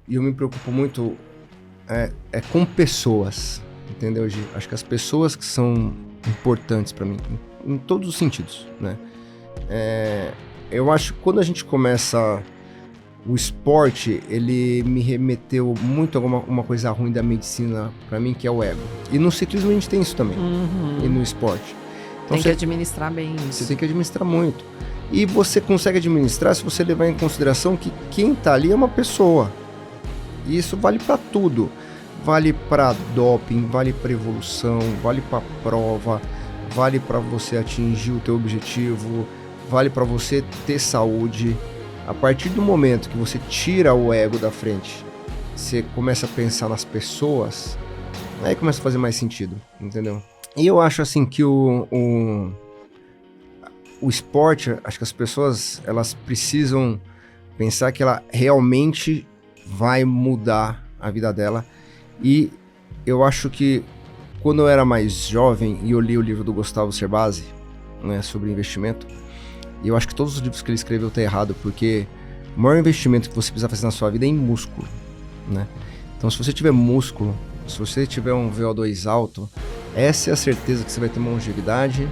eu me preocupo muito com pessoas, entendeu, Gi? Acho que as pessoas que são importantes para mim, em todos os sentidos, né? Eu acho que quando a gente começa o esporte, ele me remeteu muito a uma coisa ruim da medicina para mim, que é o ego. E no ciclismo a gente tem isso também, e no esporte. Então, tem que administrar bem isso. Você tem que administrar muito. E você consegue administrar se você levar em consideração que quem tá ali é uma pessoa. E isso vale para tudo. Vale para doping, vale para evolução, vale para prova, vale para você atingir o teu objetivo, vale para você ter saúde. A partir do momento que você tira o ego da frente, você começa a pensar nas pessoas, aí começa a fazer mais sentido, entendeu? E eu acho assim que o esporte, acho que as pessoas, elas precisam pensar que ela realmente vai mudar a vida dela. E eu acho que quando eu era mais jovem e eu li o livro do Gustavo Cerbasi, né, sobre investimento, e eu acho que todos os livros que ele escreveu tá errado, porque o maior investimento que você precisa fazer na sua vida é em músculo, né? Então, se você tiver músculo, se você tiver um VO2 alto, essa é a certeza que você vai ter uma longevidade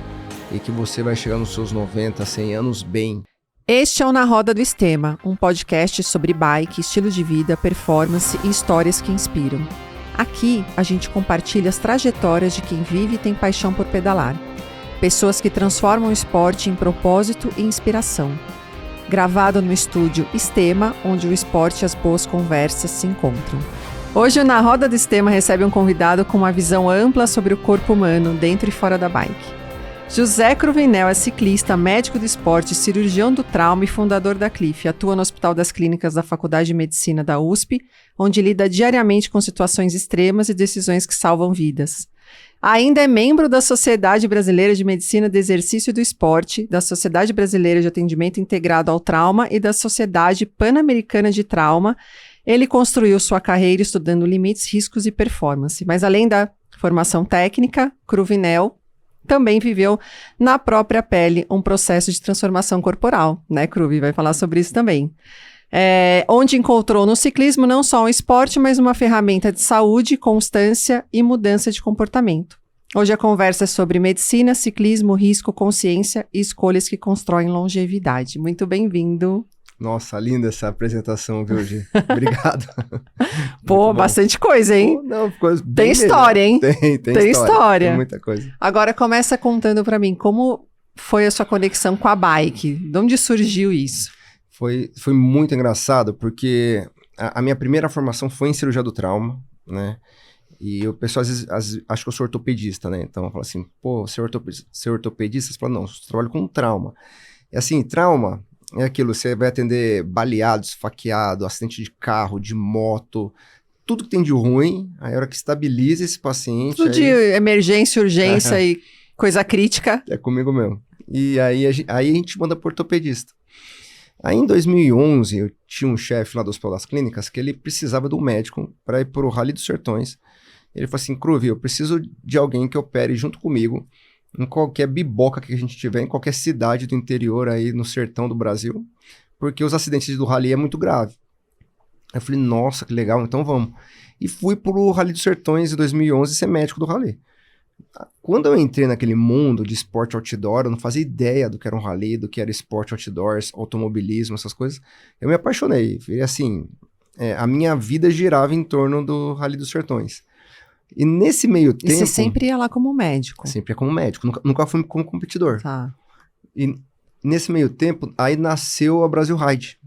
e que você vai chegar nos seus 90, 100 anos bem. Este é o Na Roda do Estema, um podcast sobre bike, estilo de vida, performance e histórias que inspiram. Aqui, a gente compartilha as trajetórias de quem vive e tem paixão por pedalar. Pessoas que transformam o esporte em propósito e inspiração. Gravado no estúdio Estema, onde o esporte e as boas conversas se encontram. Hoje o Na Roda do Estema recebe um convidado com uma visão ampla sobre o corpo humano, dentro e fora da bike. José Cruvinel é ciclista, médico do esporte, cirurgião do trauma e fundador da CLIF. Atua no Hospital das Clínicas da Faculdade de Medicina da USP, onde lida diariamente com situações extremas e decisões que salvam vidas. Ainda é membro da Sociedade Brasileira de Medicina do Exercício e do Esporte, da Sociedade Brasileira de Atendimento Integrado ao Trauma e da Sociedade Pan-Americana de Trauma. Ele construiu sua carreira estudando limites, riscos e performance. Mas além da formação técnica, Cruvinel também viveu na própria pele um processo de transformação corporal, né, Cruvi? Vai falar sobre isso também. Onde encontrou no ciclismo não só um esporte, mas uma ferramenta de saúde, constância e mudança de comportamento. Hoje a conversa é sobre medicina, ciclismo, risco, consciência e escolhas que constroem longevidade. Muito bem-vindo. Nossa, linda essa apresentação, viu, Gi? Obrigado. Pô, bastante coisa, hein? Pô, não, ficou tem história, hein? Tem história. Tem muita coisa. Agora começa contando pra mim, como foi a sua conexão com a bike? De onde surgiu isso? Foi muito engraçado, porque a minha primeira formação foi em cirurgia do trauma, né? E o pessoal às vezes acha que eu sou ortopedista, né? Então fala assim, pô, ser ortopedista? Você fala, não, eu trabalho com trauma. E assim, trauma é aquilo, você vai atender baleado, esfaqueado, acidente de carro, de moto, tudo que tem de ruim, aí a hora que estabiliza esse paciente... Tudo de emergência, urgência e coisa crítica. É comigo mesmo. E aí a gente manda pro ortopedista. Aí em 2011, eu tinha um chefe lá do Hospital das Clínicas que ele precisava de um médico para ir pro Rally dos Sertões. Ele falou assim, Cruvi, eu preciso de alguém que opere junto comigo em qualquer biboca que a gente tiver, em qualquer cidade do interior aí no sertão do Brasil, porque os acidentes do Rally é muito grave. Aí eu falei, nossa, que legal, então vamos. E fui pro Rally dos Sertões em 2011 ser médico do Rally. Quando eu entrei naquele mundo de esporte outdoor, eu não fazia ideia do que era um rally, do que era esporte outdoors, automobilismo, essas coisas. Eu me apaixonei. E assim, a minha vida girava em torno do Rally dos Sertões. E nesse meio tempo... E você sempre ia lá como médico? Sempre ia como médico, nunca fui como competidor. Tá. E nesse meio tempo, aí nasceu a Brasil Ride.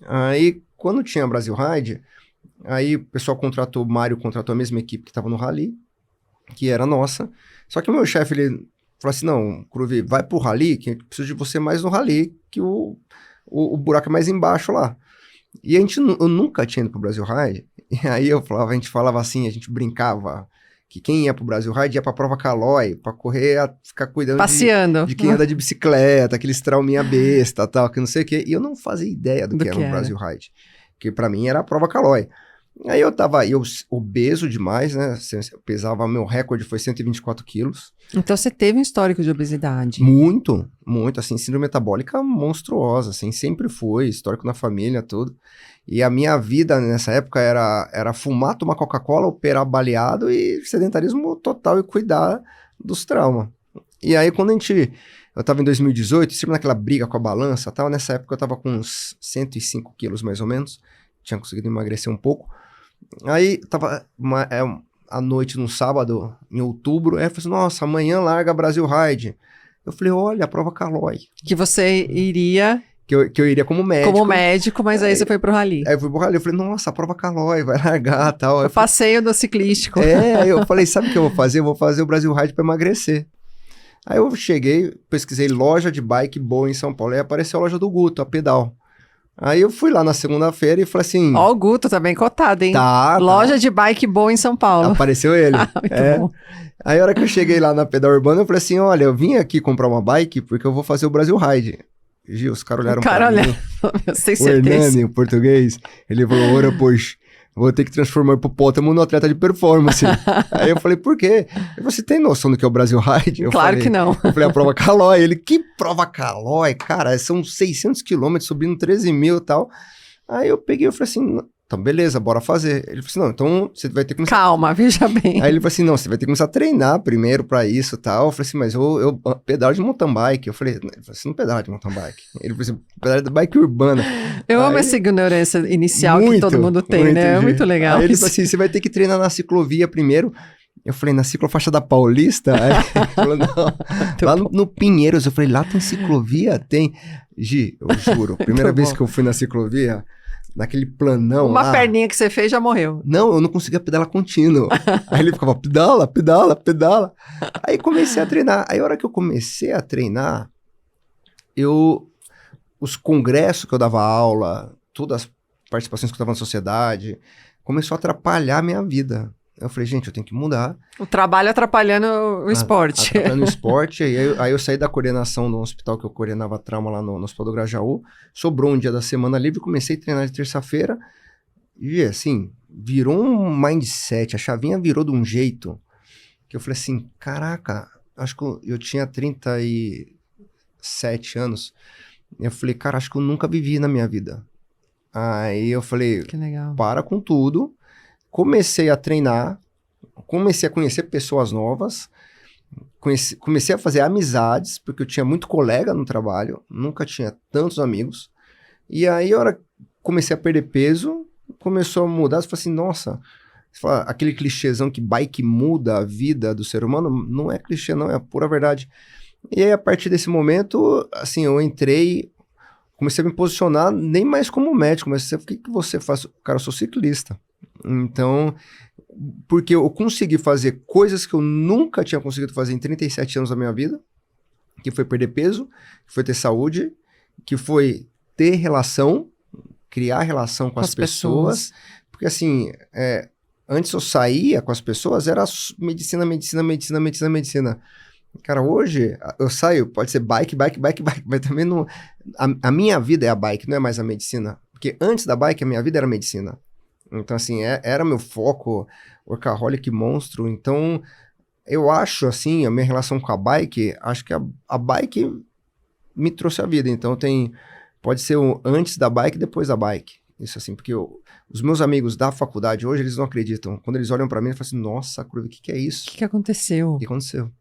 Aí, quando tinha a Brasil Ride, aí o pessoal o Mário contratou a mesma equipe que estava no Rally, que era nossa. Só que o meu chefe, ele falou assim, não, Cruvi, vai pro Rally, que eu preciso de você mais no Rally, que o buraco é mais embaixo lá. E eu nunca tinha ido pro Brasil Ride, e aí a gente falava assim, a gente brincava, que quem ia pro Brasil Ride ia pra prova Calói, pra correr, ficar cuidando passeando de quem anda de bicicleta, aqueles trauminha besta, tal, que não sei o quê. E eu não fazia ideia do que era o Brasil Ride, que pra mim era a prova Calói. Aí eu tava obeso demais, né? Eu pesava, meu recorde foi 124 quilos. Então você teve um histórico de obesidade. Muito, muito, assim, síndrome metabólica monstruosa, assim, sempre foi, histórico na família, tudo. E a minha vida nessa época era fumar, tomar Coca-Cola, operar baleado e sedentarismo total e cuidar dos traumas. E aí quando eu tava em 2018, sempre naquela briga com a balança, tal, nessa época eu tava com uns 105 quilos mais ou menos, tinha conseguido emagrecer um pouco. Aí tava à noite, num sábado, em outubro, aí eu falei assim, nossa, amanhã larga Brasil Ride. Eu falei, olha, a prova Calói. Que você iria... Que eu iria como médico. Como médico, mas aí você foi pro rally. Aí eu fui pro rally, eu falei, nossa, a prova Calói, vai largar e tal. O passeio do ciclístico. Aí eu falei, sabe o que eu vou fazer? Eu vou fazer o Brasil Ride pra emagrecer. Aí eu cheguei, pesquisei loja de bike boa em São Paulo, aí apareceu a loja do Guto, a Pedal. Aí eu fui lá na segunda-feira e falei assim... Ó, o Guto tá bem cotado, hein? Tá. Loja de bike boa em São Paulo. Apareceu ele. Muito bom. Aí a hora que eu cheguei lá na Pedal Urbana, eu falei assim, olha, eu vim aqui comprar uma bike porque eu vou fazer o Brasil Ride. Gil, os caras olharam pra mim. Sem O certeza. Hernani, o português, ele falou, ora, pois... Vou ter que transformar o hipopótamo no atleta de performance. Aí eu falei, por quê? Você tem noção do que é o Brasil Ride? Claro que não. Eu falei, a prova Calói. Ele, que prova Calói? Cara, são 600 quilômetros, subindo 13 mil e tal. Aí eu peguei e falei assim, então beleza, bora fazer. Ele falou assim, não, então você vai ter que começar... Calma, veja bem. Aí ele falou assim, não, você vai ter que começar a treinar primeiro pra isso e tal. Eu falei assim, mas eu pedalo de mountain bike. Eu falei, você não pedala de mountain bike. Ele falou assim, pedala de bike urbana. Eu amo essa ignorância inicial que todo mundo tem, né? É muito legal. Aí ele falou assim, você vai ter que treinar na ciclovia primeiro. Eu falei, na ciclofaixa da Paulista? Aí ele falou, não, lá no Pinheiros. Eu falei, lá tem ciclovia? Tem. Gi, eu juro, primeira vez que eu fui na ciclovia... Naquele planão Uma lá. perninha que você fez já morreu. Não, eu não conseguia pedalar contínuo. Aí ele ficava, pedala, pedala, pedala. Aí comecei a treinar. Aí a hora que eu comecei a treinar, os congressos que eu dava aula, todas as participações que eu dava na sociedade, começou a atrapalhar a minha vida. Eu falei, gente, eu tenho que mudar. O trabalho atrapalhando o esporte. Atrapalhando o esporte. Aí eu saí da coordenação do hospital, que eu coordenava trauma lá no Hospital do Grajaú. Sobrou um dia da semana livre, comecei a treinar de terça-feira. E assim, virou um mindset. A chavinha virou de um jeito que eu falei assim, caraca, acho que eu tinha 37 anos. Eu falei, cara, acho que eu nunca vivi na minha vida. Aí eu falei, que legal. Para com tudo. Comecei a treinar, comecei a conhecer pessoas novas, comecei a fazer amizades, porque eu tinha muito colega no trabalho, nunca tinha tantos amigos. E aí, a hora que comecei a perder peso, começou a mudar, você fala assim, nossa, você fala, aquele clichêzão que bike muda a vida do ser humano, não é clichê não, é a pura verdade. E aí, a partir desse momento, assim, eu entrei, comecei a me posicionar nem mais como médico, mas o que você faz? Cara, eu sou ciclista. Então, porque eu consegui fazer coisas que eu nunca tinha conseguido fazer em 37 anos da minha vida, que foi perder peso, que foi ter saúde, que foi ter relação, criar relação com as pessoas. Porque assim, antes eu saía com as pessoas, era medicina. Cara, hoje eu saio, pode ser bike, mas também não... A minha vida é a bike, não é mais a medicina. Porque antes da bike, a minha vida era medicina. Então, assim, era meu foco, workaholic monstro. Então, eu acho, assim, a minha relação com a bike, acho que a bike me trouxe a vida. Então, pode ser o antes da bike e depois da bike. Isso, assim, porque os meus amigos da faculdade hoje, eles não acreditam. Quando eles olham pra mim, eles falam assim, nossa, Curva, o que é isso? O que aconteceu? O que aconteceu?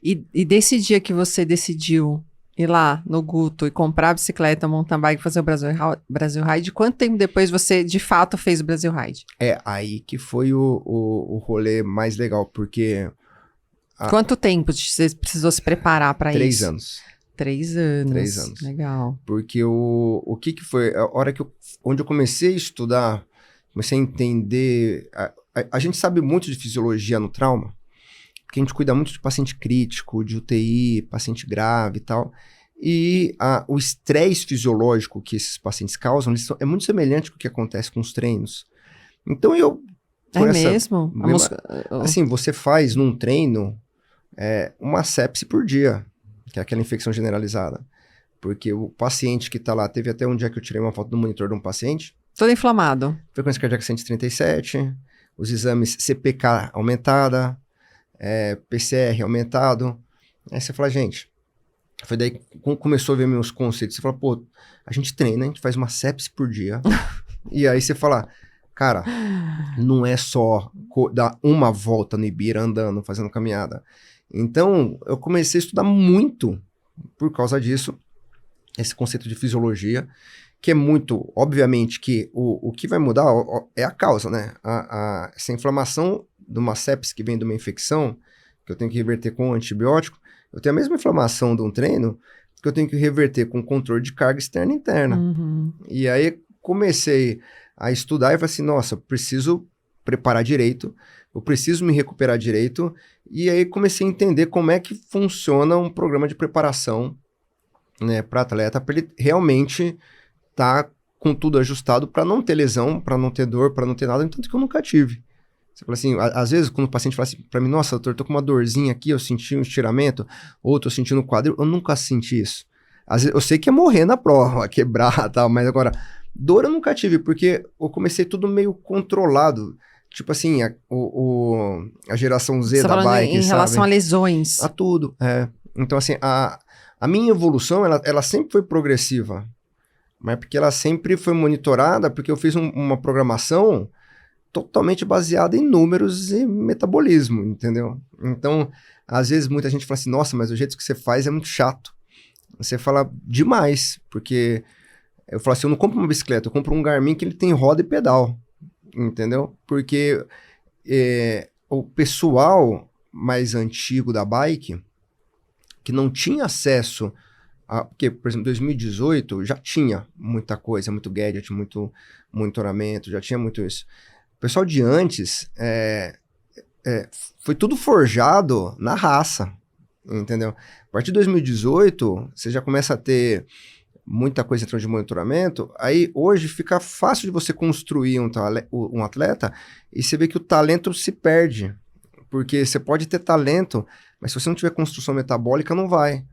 E desse dia que você decidiu ir lá no Guto e comprar a bicicleta, mountain bike, fazer o Brasil Ride, quanto tempo depois você, de fato, fez o Brasil Ride? Aí que foi o rolê mais legal, porque... Quanto tempo você precisou se preparar para isso? 3 anos. 3 anos. 3 anos. Legal. Porque o que foi? A hora onde eu comecei a estudar, comecei a entender... A gente sabe muito de fisiologia no trauma, porque a gente cuida muito de paciente crítico, de UTI, paciente grave e tal. E o estresse fisiológico que esses pacientes causam é muito semelhante com o que acontece com os treinos. Então mesmo? Assim, você faz num treino uma sepse por dia, que é aquela infecção generalizada. Porque o paciente que está lá, teve até um dia que eu tirei uma foto do monitor de um paciente, Todo inflamado. Frequência cardíaca 137, os exames CPK aumentada, PCR aumentado. Aí você fala, gente, foi daí que começou a ver meus conceitos. Você fala, pô, a gente treina, a gente faz uma sepsis por dia. E aí você fala, cara, não é só dar uma volta no Ibira andando, fazendo caminhada. Então, eu comecei a estudar muito por causa disso, esse conceito de fisiologia, que é muito, obviamente, que o que vai mudar é a causa, né? Essa inflamação de uma sepsis que vem de uma infecção, que eu tenho que reverter com um antibiótico, eu tenho a mesma inflamação de um treino que eu tenho que reverter com controle de carga externa e interna. Uhum. E aí comecei a estudar e falei assim, nossa, eu preciso preparar direito, eu preciso me recuperar direito, e aí comecei a entender como é que funciona um programa de preparação, né, para atleta, para ele realmente estar com tudo ajustado para não ter lesão, para não ter dor, para não ter nada, tanto que eu nunca tive. Você fala assim, às vezes quando o paciente fala assim para mim, nossa, doutor, tô com uma dorzinha aqui, eu senti um estiramento, ou tô sentindo um quadril, eu nunca senti isso. Às vezes, eu sei que é morrer na prova, quebrar e tal, mas agora, dor eu nunca tive, porque eu comecei tudo meio controlado. Tipo assim, a geração Z Você da bike, em relação a lesões. A tudo, Então, assim, a minha evolução, ela sempre foi progressiva, mas porque ela sempre foi monitorada, porque eu fiz uma programação totalmente baseada em números e metabolismo, entendeu? Então, às vezes, muita gente fala assim, nossa, mas o jeito que você faz é muito chato. Você fala demais, porque eu falo assim, eu não compro uma bicicleta, eu compro um Garmin que ele tem roda e pedal, entendeu? Porque o pessoal mais antigo da bike, que não tinha acesso porque, por exemplo, em 2018 já tinha muita coisa, muito gadget, muito monitoramento, já tinha muito isso. O pessoal de antes foi tudo forjado na raça, entendeu? A partir de 2018, você já começa a ter muita coisa em termos de monitoramento, aí hoje fica fácil de você construir um atleta e você vê que o talento se perde, porque você pode ter talento, mas se você não tiver construção metabólica, não vai.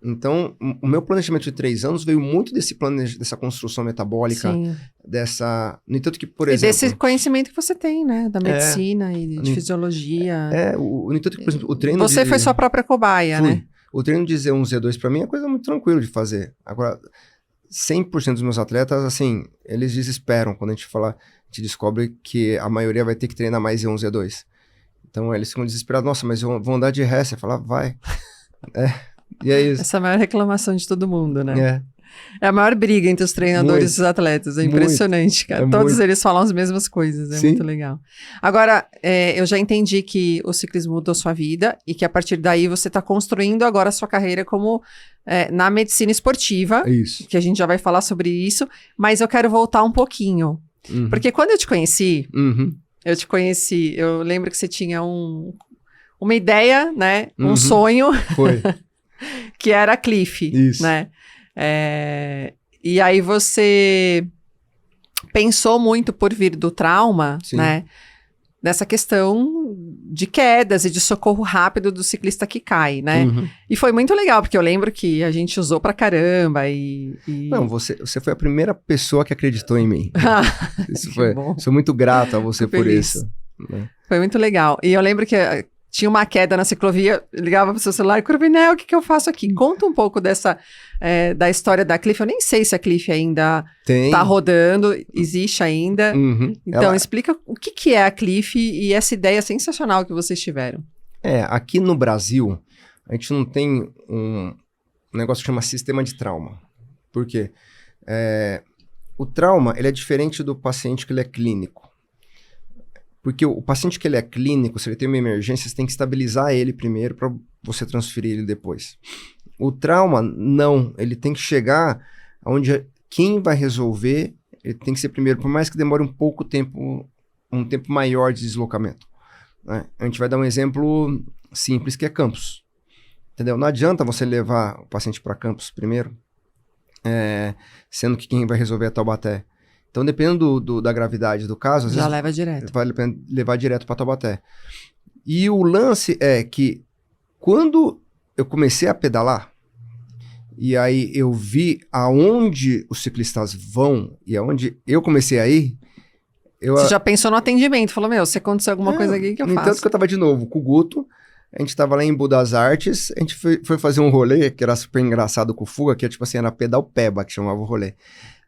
Então, o meu planejamento de 3 anos veio muito dessa construção metabólica, Sim. No entanto que, por exemplo... E desse conhecimento que você tem, né? Da medicina e de fisiologia. No entanto que, por exemplo, o treino Você foi sua própria cobaia, né? O treino de Z1, Z2 para mim é coisa muito tranquila de fazer. Agora, 100% dos meus atletas, assim, eles desesperam quando a gente descobre que a maioria vai ter que treinar mais Z1, Z2. Então, eles ficam desesperados. Nossa, mas eu vou andar de ré. Você fala, vai. E é isso. Essa é a maior reclamação de todo mundo, né? É a maior briga entre os treinadores e os atletas. É impressionante, cara. Todos eles falam as mesmas coisas. É muito legal. Agora, eu já entendi que o ciclismo mudou sua vida e que a partir daí você está construindo agora a sua carreira como na medicina esportiva. Isso. Que a gente já vai falar sobre isso. Mas eu quero voltar um pouquinho. Uhum. Porque quando eu te conheci, uhum. eu lembro que você tinha uma ideia, né? Um sonho. Foi. Que era a Cliff, isso. Né? E aí você pensou muito por vir do trauma, Sim. Né? Nessa questão de quedas e de socorro rápido do ciclista que cai, né? Uhum. E foi muito legal, porque eu lembro que a gente usou pra caramba Não, você foi a primeira pessoa que acreditou em mim. Isso bom. Sou muito grato a você por isso. Né? Foi muito legal. E eu lembro que tinha uma queda na ciclovia, ligava pro seu celular, Cruvinel, o que eu faço aqui? Conta um pouco da história da Cliff. Eu nem sei se a Cliff ainda tá rodando, existe ainda. Uhum. Então, explica o que é a Cliff e essa ideia sensacional que vocês tiveram. Aqui no Brasil, a gente não tem um negócio que chama sistema de trauma. Por quê? O trauma, ele é diferente do paciente que ele é clínico. Porque o paciente que ele é clínico, se ele tem uma emergência, você tem que estabilizar ele primeiro para você transferir ele depois. O trauma, não. Ele tem que chegar onde quem vai resolver, ele tem que ser primeiro, por mais que demore um tempo maior de deslocamento. Né? A gente vai dar um exemplo simples, que é campus. Entendeu? Não adianta você levar o paciente para campus primeiro, sendo que quem vai resolver é Taubaté. Então, dependendo da gravidade do caso... Às já vezes, leva direto. Vale a pena levar direto para Taubaté. E o lance é que, quando eu comecei a pedalar, E aí eu vi aonde os ciclistas vão e aonde eu comecei a ir. Você já pensou no atendimento? Falou, se aconteceu alguma coisa aqui, que eu faço? No entanto que eu tava de novo com o Guto, a gente tava lá em Budas Artes, a gente foi fazer um rolê, que era super engraçado com o Fuga, que tipo assim, era pedal peba, que chamava o rolê.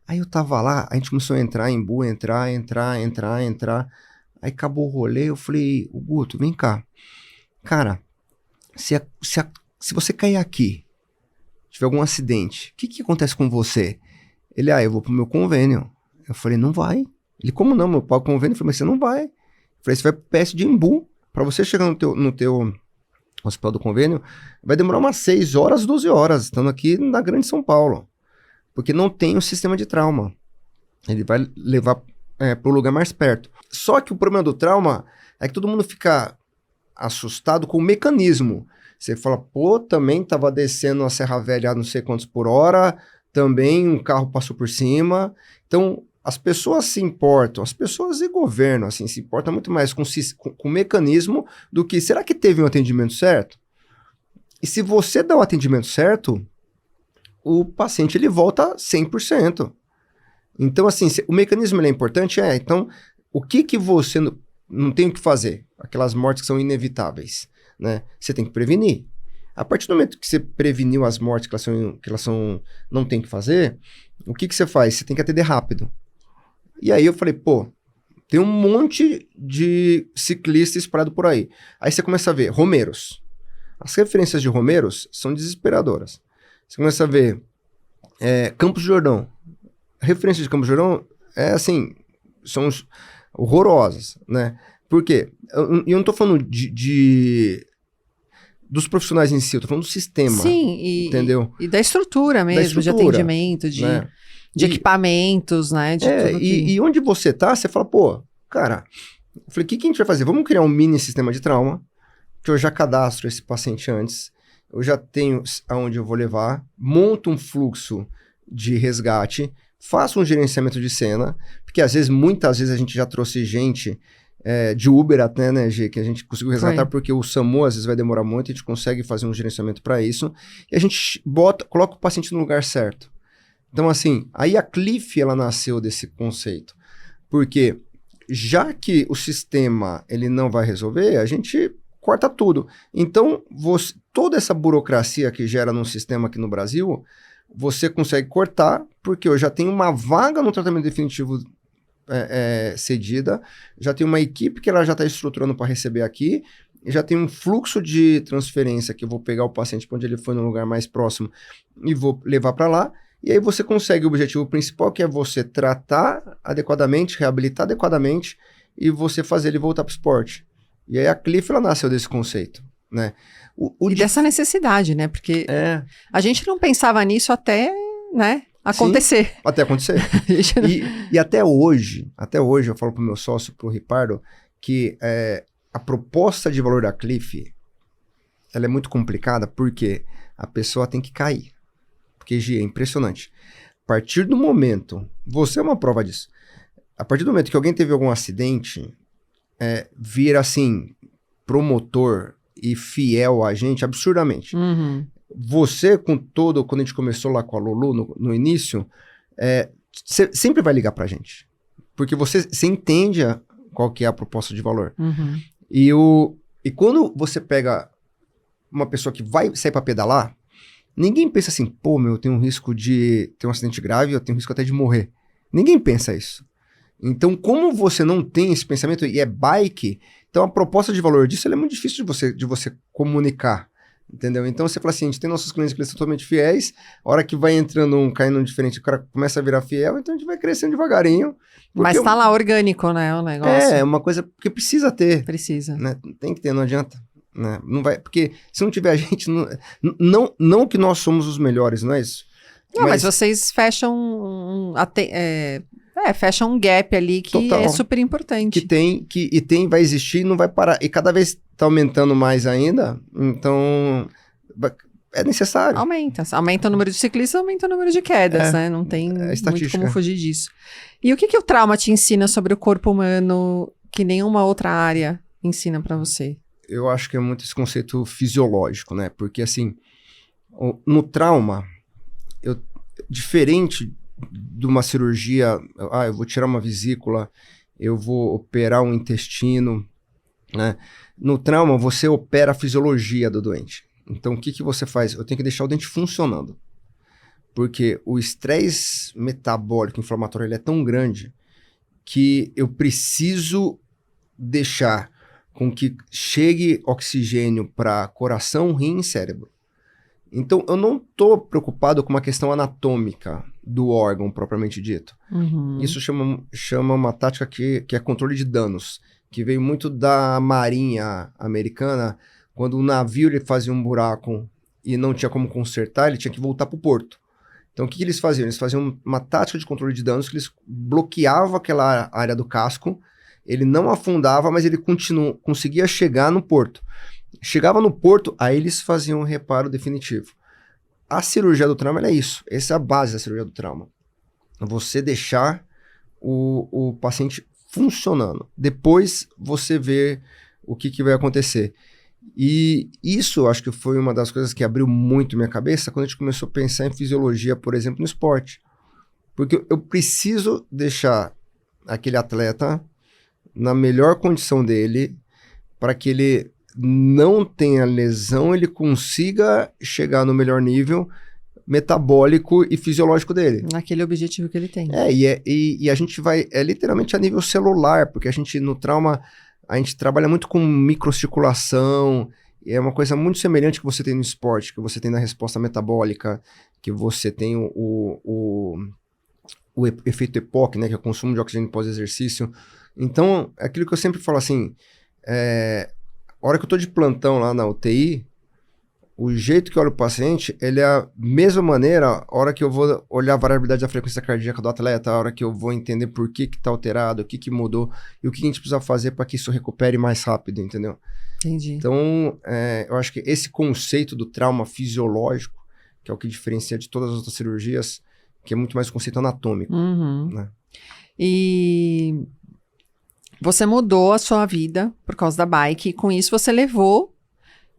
Aí eu tava lá, a gente começou a entrar em Embu, entrar. Aí acabou o rolê, eu falei, o Guto, vem cá. Cara, se você cair aqui, tiver algum acidente, o que acontece com você? Ele, eu vou pro meu convênio. Eu falei, não vai. Ele, como não? Meu pau convênio? Eu falei, mas você não vai. Eu falei, você vai pro PS de Embu. Pra você chegar no teu hospital do convênio, vai demorar umas 6 horas, 12 horas, estando aqui na Grande São Paulo. Porque não tem o sistema de trauma. Ele vai levar pro lugar mais perto. Só que o problema do trauma é que todo mundo fica assustado com o mecanismo. Você fala, também tava descendo a Serra Velha a não sei quantos por hora, também um carro passou por cima. Então, as pessoas se importam, as pessoas e governo, assim, se importam muito mais com o mecanismo do que, será que teve um atendimento certo? E se você dá o atendimento certo, o paciente, ele volta 100%. Então, assim, o mecanismo ele é importante, então, o que você não tem o que fazer? Aquelas mortes que são inevitáveis, né? Você tem que prevenir. A partir do momento que você preveniu as mortes que elas não tem o que fazer, o que você faz? Você tem que atender rápido. E aí eu falei, tem um monte de ciclistas espalhado por aí. Aí você começa a ver romeiros. As referências de romeiros são desesperadoras. Você começa a ver Campos do Jordão. Referências de Campos do Jordão são horrorosas, né? Por quê? Eu não tô falando dos profissionais em si, eu tô falando do sistema. Sim, entendeu? E da estrutura mesmo, de atendimento, de equipamentos, né? E onde você tá, você fala, cara, eu falei, o que a gente vai fazer? Vamos criar um mini sistema de trauma, que eu já cadastro esse paciente antes, eu já tenho aonde eu vou levar, monto um fluxo de resgate, faço um gerenciamento de cena, porque muitas vezes a gente já trouxe gente de Uber até, né, G, que a gente conseguiu resgatar, porque o SAMU às vezes vai demorar muito, a gente consegue fazer um gerenciamento para isso, e a gente coloca o paciente no lugar certo. Então, assim, aí a Cliff, ela nasceu desse conceito, porque já que o sistema, ele não vai resolver, a gente corta tudo. Então, toda essa burocracia que gera num sistema aqui no Brasil, você consegue cortar, porque eu já tenho uma vaga no tratamento definitivo cedida, já tem uma equipe que ela já está estruturando para receber aqui, já tem um fluxo de transferência que eu vou pegar o paciente para onde ele foi no lugar mais próximo e vou levar para lá, e aí você consegue o objetivo principal, que é você tratar adequadamente, reabilitar adequadamente e você fazer ele voltar para o esporte. E aí a Cliff, ela nasceu desse conceito, né? Dessa necessidade, né? Porque a gente não pensava nisso até, né, acontecer. Sim, até acontecer. e até hoje eu falo pro meu sócio, pro Ripardo, que a proposta de valor da Cliff, ela é muito complicada porque a pessoa tem que cair. Porque, Gi, é impressionante. A partir do momento, você é uma prova disso, a partir do momento que alguém teve algum acidente, vira assim, promotor e fiel a gente absurdamente. Uhum. Você, quando a gente começou lá com a Lulu no início, você sempre vai ligar pra gente. Porque você entende qual que é a proposta de valor. Uhum. E quando você pega uma pessoa que vai sair pra pedalar, ninguém pensa assim, eu tenho um risco de ter um acidente grave, eu tenho um risco até de morrer. Ninguém pensa isso. Então, como você não tem esse pensamento e é bike, então a proposta de valor disso é muito difícil de você comunicar, entendeu? Então, você fala assim, a gente tem nossos clientes que eles são totalmente fiéis, a hora que vai entrando caindo diferente, o cara começa a virar fiel, então a gente vai crescendo devagarinho. Mas tá lá orgânico, né, o negócio. É uma coisa que precisa ter. Precisa. Né? Tem que ter, não adianta. Né? Não vai, porque se não tiver a gente, não que nós somos os melhores, não é isso? Não, mas vocês fecham fecham um gap ali que total, é super importante. Vai existir e não vai parar. E cada vez tá aumentando mais ainda, então é necessário. Aumenta o número de ciclistas, aumenta o número de quedas, né? Não tem muito como fugir disso. E o que o trauma te ensina sobre o corpo humano que nenhuma outra área ensina pra você? Eu acho que é muito esse conceito fisiológico, né? Porque assim, no trauma, diferente de uma cirurgia, eu vou tirar uma vesícula, eu vou operar um intestino, né? No trauma, você opera a fisiologia do doente. Então, o que você faz? Eu tenho que deixar o dente funcionando. Porque o estresse metabólico inflamatório ele é tão grande que eu preciso deixar com que chegue oxigênio para coração, rim e cérebro. Então, eu não estou preocupado com uma questão anatômica do órgão propriamente dito. Uhum. Isso chama uma tática que é controle de danos, que veio muito da Marinha Americana. Quando o navio ele fazia um buraco e não tinha como consertar, ele tinha que voltar para o porto. Então, o que eles faziam? Eles faziam uma tática de controle de danos que eles bloqueavam aquela área do casco, ele não afundava, mas ele conseguia chegar no porto. Chegava no porto, aí eles faziam um reparo definitivo. A cirurgia do trauma é isso. Essa é a base da cirurgia do trauma. Você deixar o paciente funcionando. Depois você vê o que vai acontecer. E isso, acho que foi uma das coisas que abriu muito minha cabeça quando a gente começou a pensar em fisiologia, por exemplo, no esporte. Porque eu preciso deixar aquele atleta na melhor condição dele para que ele não tenha lesão, ele consiga chegar no melhor nível metabólico e fisiológico dele. Naquele objetivo que ele tem. E a gente vai, literalmente a nível celular, porque a gente no trauma, a gente trabalha muito com microcirculação, é uma coisa muito semelhante que você tem no esporte, que você tem na resposta metabólica, que você tem o efeito EPOC, né, que é o consumo de oxigênio pós-exercício. Então, é aquilo que eu sempre falo assim, a hora que eu tô de plantão lá na UTI, o jeito que eu olho o paciente, ele é a mesma maneira a hora que eu vou olhar a variabilidade da frequência cardíaca do atleta, a hora que eu vou entender por que tá alterado, o que mudou e o que a gente precisa fazer para que isso recupere mais rápido, entendeu? Entendi. Então, eu acho que esse conceito do trauma fisiológico, que é o que diferencia de todas as outras cirurgias, que é muito mais um conceito anatômico, né? E você mudou a sua vida por causa da bike, e com isso você levou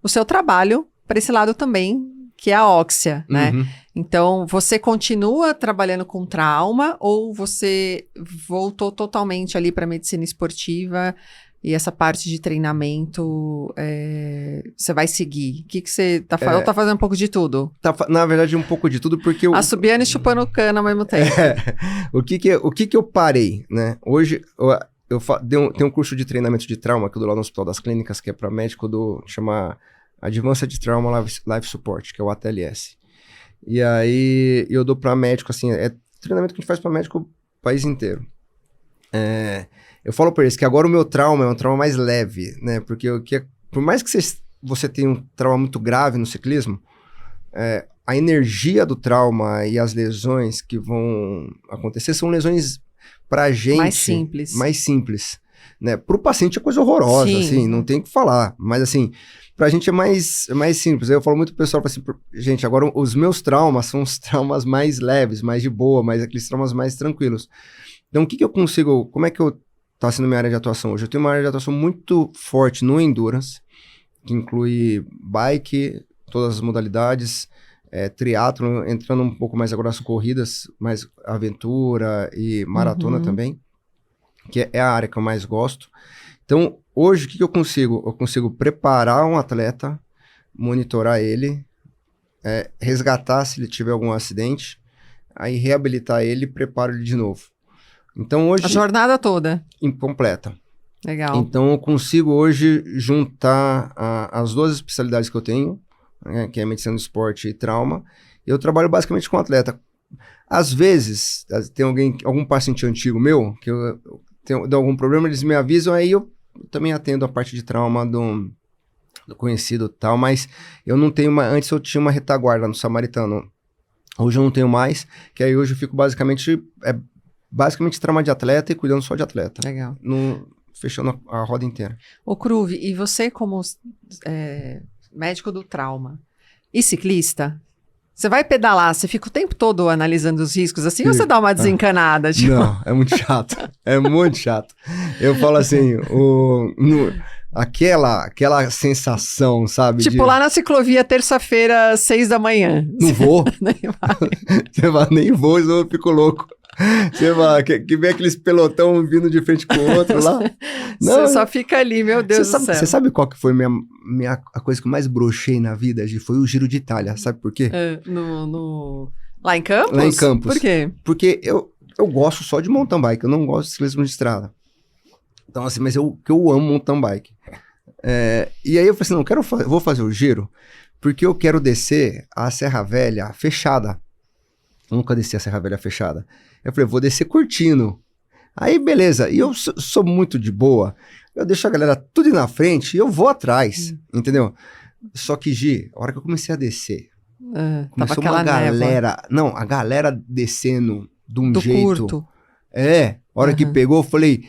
o seu trabalho para esse lado também, que é a óxia, né? Então, você continua trabalhando com trauma ou você voltou totalmente ali para medicina esportiva e essa parte de treinamento, você vai seguir? O que você tá fazendo? Ou tá fazendo um pouco de tudo? Na verdade, um pouco de tudo, porque Assobiando e chupando cana ao mesmo tempo. O que eu parei, né? Hoje, tem um curso de treinamento de trauma que eu dou lá no Hospital das Clínicas, que é para médico chama Advanced Trauma Life Support, que é o ATLS. E aí eu dou para médico, assim, é treinamento que a gente faz para médico o país inteiro. Eu falo para eles que agora o meu trauma é um trauma mais leve, né? Porque por mais que você tenha um trauma muito grave no ciclismo, a energia do trauma e as lesões que vão acontecer são lesões pra gente mais simples, né? Pro paciente é coisa horrorosa, Sim. assim, não tem o que falar, mas assim, pra gente é mais simples. Aí eu falo muito pro pessoal, assim, gente, agora os meus traumas são os traumas mais leves, mais de boa, mais aqueles traumas mais tranquilos. Então, o que eu consigo, como é que tá sendo minha área de atuação hoje? Eu tenho uma área de atuação muito forte no endurance, que inclui bike, todas as modalidades, triatlo, entrando um pouco mais agora nas corridas, mais aventura e maratona também, que é a área que eu mais gosto. Então, hoje, o que eu consigo? Eu consigo preparar um atleta, monitorar ele, resgatar se ele tiver algum acidente, aí reabilitar ele e preparo ele de novo. Então, hoje... A jornada toda. Incompleta. Legal. Então, eu consigo hoje juntar as duas especialidades que eu tenho, que é medicina do esporte e trauma. Eu trabalho basicamente com atleta. Às vezes, tem algum paciente antigo meu, que eu tenho algum problema, eles me avisam, aí eu também atendo a parte de trauma do conhecido e tal, mas eu não tenho antes eu tinha uma retaguarda no Samaritano. Hoje eu não tenho mais, que aí hoje eu fico basicamente trauma de atleta e cuidando só de atleta. Legal. Fechando a roda inteira. Ô Cruve, e você como médico do trauma e ciclista, você vai pedalar, você fica o tempo todo analisando os riscos assim, ou você dá uma desencanada? Tipo... Não, é muito chato. É muito chato. Eu falo assim, aquela sensação, sabe? Tipo, lá na ciclovia, terça-feira, 6 da manhã. Não vou. Nem vai. Você vai, nem vou, senão eu fico louco. Você vai, que vem aqueles pelotão vindo de frente com o outro lá. Você só fica ali, meu Deus do céu. Você sabe qual que foi a coisa que eu mais brochei na vida, Gi? Foi o Giro de Itália, sabe por quê? Lá em Campos? Lá em Campos. Por quê? Porque eu gosto só de mountain bike, eu não gosto de ciclismo de estrada. Então, assim, mas eu amo mountain bike. E aí eu falei assim, eu vou fazer o giro, porque eu quero descer a Serra Velha fechada. Eu nunca desci a Serra Velha fechada. Eu falei, vou descer curtindo. Aí, beleza. E eu sou muito de boa. Eu deixo a galera tudo na frente e eu vou atrás, entendeu? Só que, Gi, a hora que eu comecei a descer, começou uma galera... Névoa. Não, a galera descendo de um jeito... curto. A hora que pegou, eu falei...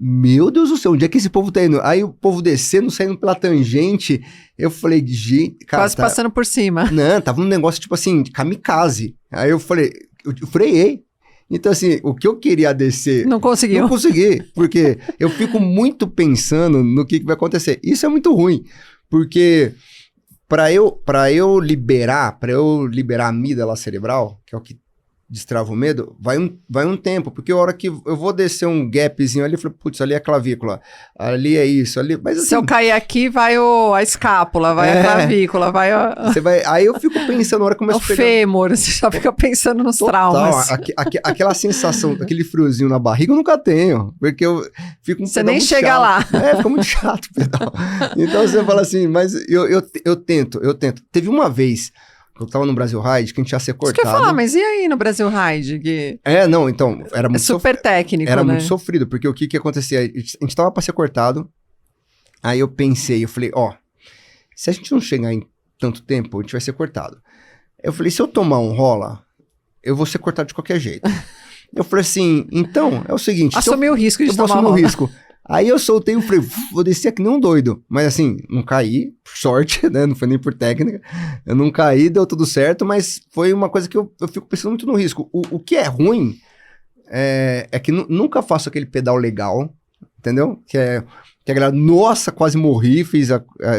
Meu Deus do céu, onde é que esse povo tá indo? Aí o povo descendo, saindo pela tangente. Eu falei, gente... Cara, quase passando por cima. Não, tava um negócio tipo assim, de kamikaze. Aí eu falei, eu freiei. Então assim, o que eu queria descer... Não conseguiu. Não consegui, porque eu fico muito pensando no que vai acontecer. Isso é muito ruim, porque para eu liberar a amígdala cerebral, que é o que destrava o medo, vai um tempo, porque a hora que eu vou descer um gapzinho ali, eu falei, putz, ali é a clavícula, ali é isso, ali... Mas, assim, se eu cair aqui, vai a escápula, vai a clavícula, vai Você vai... Aí eu fico pensando, na hora que começa a pegar... O fêmur, você já fica pensando nos traumas. Aquela sensação, aquele friozinho na barriga eu nunca tenho, porque eu fico... Você nem chega chato. lá. Fica muito chato o pedal. Então você fala assim, mas eu tento. Teve uma vez... Eu tava no Brasil Ride, que a gente ia ser cortado. Isso que eu ia falar, mas e aí no Brasil Ride? Não, então, era muito... super técnico, era né? muito sofrido, porque o que acontecia? A gente tava pra ser cortado, aí eu falei, se a gente não chegar em tanto tempo, a gente vai ser cortado. Eu falei, se eu tomar um rola, eu vou ser cortado de qualquer jeito. Eu falei assim, então, é o seguinte... Assumir o risco de tomar rola. Eu vou assumir o risco. Aí eu soltei o freio, vou descer aqui nem um doido. Mas assim, não caí, por sorte, né? Não foi nem por técnica. Eu não caí, deu tudo certo, mas foi uma coisa que eu fico pensando muito no risco. O que é ruim é que nunca faço aquele pedal legal, entendeu? Que a galera, nossa, quase morri, fiz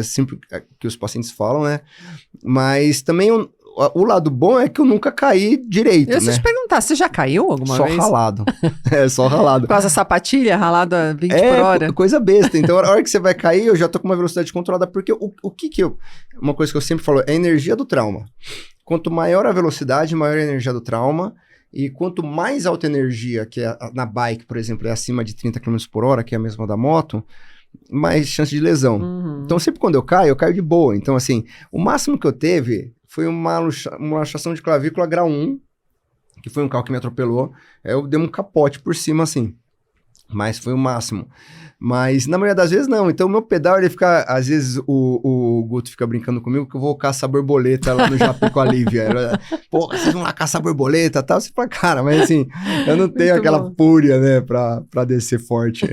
sempre que os pacientes falam, né? Mas também o lado bom é que eu nunca caí direito, eu ia te perguntar, você já caiu alguma vez? Só ralado. Só ralado. Com essa sapatilha ralada 20 por hora? Coisa besta. Então, a hora que você vai cair, eu já tô com uma velocidade controlada, porque uma coisa que eu sempre falo, é a energia do trauma. Quanto maior a velocidade, maior a energia do trauma, e quanto mais alta energia, que é na bike, por exemplo, é acima de 30 km por hora, que é a mesma da moto, mais chance de lesão. Uhum. Então, sempre quando eu caio de boa. Então, assim, o máximo que eu teve... Foi uma luxação de clavícula grau 1, que foi um carro que me atropelou. Eu dei um capote por cima, assim. Mas foi o máximo. Mas, na maioria das vezes, não. Então, o meu pedal, ele fica... Às vezes, o Guto fica brincando comigo que eu vou caçar borboleta lá no Japão com a Lívia. Pô, vocês vão lá caçar borboleta e tal. Você fala, cara, mas assim, eu não tenho aquela fúria, né, pra descer forte.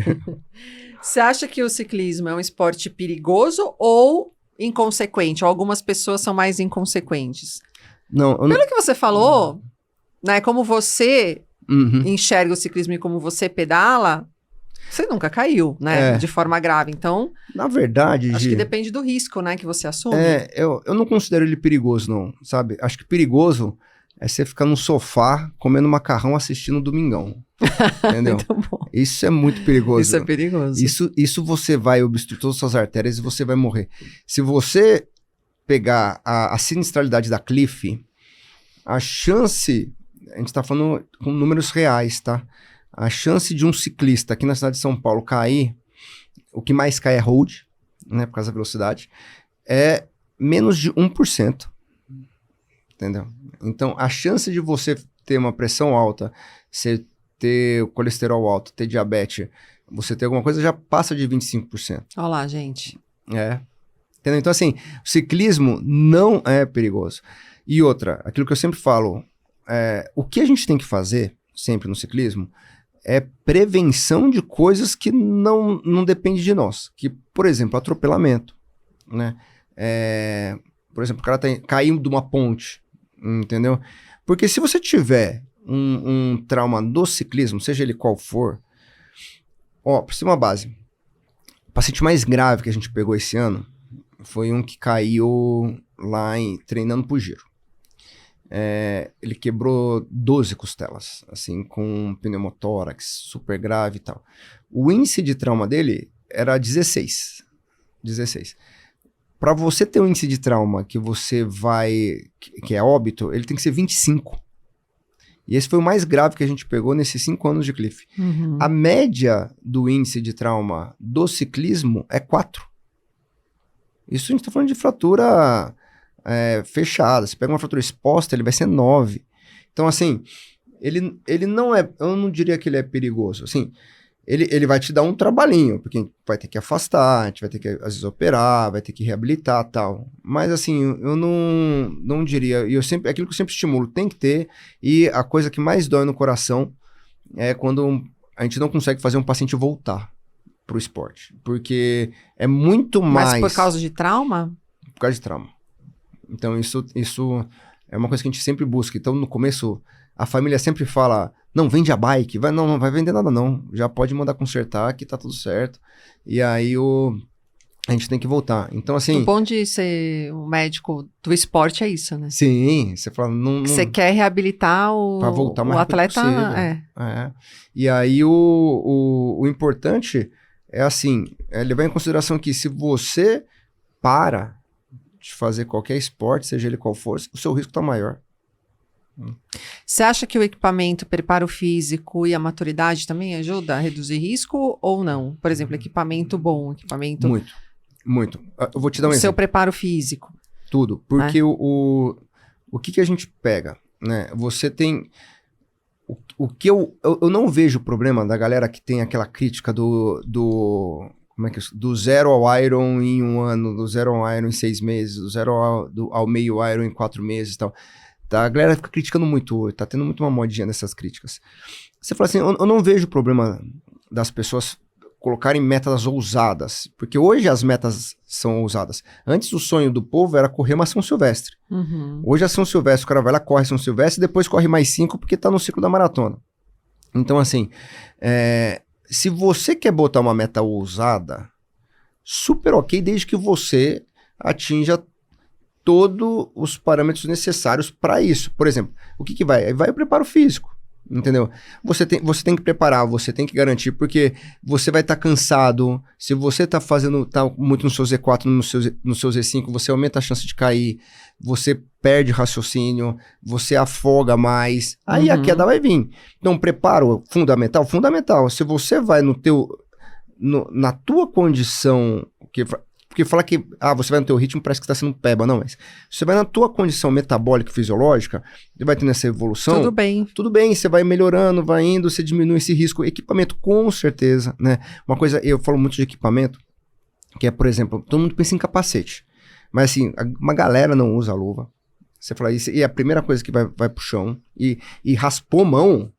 Você acha que o ciclismo é um esporte perigoso ou... inconsequente, ou algumas pessoas são mais inconsequentes? Pelo que você falou, né, como você enxerga o ciclismo e como você pedala, você nunca caiu, né, de forma grave. Então, na verdade, acho que depende do risco, né, que você assume. Eu não considero ele perigoso, não, sabe? Acho que perigoso é você ficar no sofá comendo macarrão assistindo Domingão. Entendeu? Isso é muito perigoso. Isso é perigoso. Isso você vai obstruir todas as suas artérias e você vai morrer. Se você pegar a sinistralidade da Cliff, a chance... A gente tá falando com números reais, tá? A chance de um ciclista aqui na cidade de São Paulo cair, o que mais cai é road, né? Por causa da velocidade, é menos de 1%. Entendeu? Então, a chance de você ter uma pressão alta, você ter o colesterol alto, ter diabetes, você ter alguma coisa, já passa de 25%. Olha lá, gente. Entendeu? Então, assim, o ciclismo não é perigoso. E outra, aquilo que eu sempre falo, o que a gente tem que fazer, sempre no ciclismo, é prevenção de coisas que não dependem de nós. Que, por exemplo, atropelamento, né? Por exemplo, o cara caindo de uma ponte, entendeu? Porque se você tiver um trauma do ciclismo, seja ele qual for, precisa de uma base. paciente mais grave que a gente pegou esse ano foi um que caiu lá treinando pro giro. Ele quebrou 12 costelas, assim, com pneumotórax, super grave e tal. O índice de trauma dele era 16. Para você ter um índice de trauma que é óbito, ele tem que ser 25. E esse foi o mais grave que a gente pegou nesses 5 anos de Cliff. Uhum. A média do índice de trauma do ciclismo é 4. Isso a gente está falando de fratura fechada. Se pega uma fratura exposta, ele vai ser 9. Então, assim, ele não é... Eu não diria que ele é perigoso. Assim, ele vai te dar um trabalhinho, porque a gente vai ter que afastar, a gente vai ter que, às vezes, operar, vai ter que reabilitar e tal. Mas, assim, eu não diria... aquilo que eu sempre estimulo, tem que ter. E a coisa que mais dói no coração é quando a gente não consegue fazer um paciente voltar pro esporte. Porque é muito mais... Mas por causa de trauma? Por causa de trauma. Então, isso é uma coisa que a gente sempre busca. Então, no começo, a família sempre fala, não, vende a bike. Não vai vender nada, não. Já pode mandar consertar, que tá tudo certo. E aí, a gente tem que voltar. Então, assim... O bom de ser um médico do esporte é isso, né? Sim, você fala... Você quer reabilitar pra voltar mais o atleta... possível. E aí, o importante é, assim, levar em consideração que se você para de fazer qualquer esporte, seja ele qual for, o seu risco está maior. Você acha que o equipamento, preparo físico e a maturidade também ajuda a reduzir risco ou não? Por exemplo, equipamento bom, equipamento... Muito. Eu vou te dar um exemplo. Seu preparo físico. Tudo. Porque o que a gente pega, né? Você tem... O que eu não vejo o problema da galera que tem aquela crítica do zero ao Iron em 1 ano, do zero ao Iron em 6 meses, do zero ao meio Iron em 4 meses e tal. Tá? A galera fica criticando muito, tá tendo muito uma modinha nessas críticas. Você fala assim, eu não vejo o problema das pessoas colocarem metas ousadas, porque hoje as metas são ousadas. Antes o sonho do povo era correr uma São Silvestre. Uhum. Hoje a São Silvestre, o cara vai lá, corre São Silvestre, e depois corre mais 5 porque tá no ciclo da maratona. Então assim, se você quer botar uma meta ousada, super ok, desde que você atinja todos os parâmetros necessários para isso. Por exemplo, o que vai? Vai o preparo físico, entendeu? Você tem que preparar, você tem que garantir, porque você vai estar cansado. Se você está muito no seu Z4, no seu Z5, você aumenta a chance de cair, você perde raciocínio, você afoga mais, aí a queda vai vir. Então, preparo fundamental. Se você vai na tua condição, porque falar que você vai no teu ritmo parece que está sendo peba, não, mas você vai na tua condição metabólica e fisiológica, você vai tendo essa evolução. Tudo bem, você vai melhorando, vai indo, você diminui esse risco. Equipamento, com certeza, né? Uma coisa, eu falo muito de equipamento, que é, por exemplo, todo mundo pensa em capacete, mas assim, uma galera não usa luva. Você fala isso, e a primeira coisa que vai pro chão, e raspou mão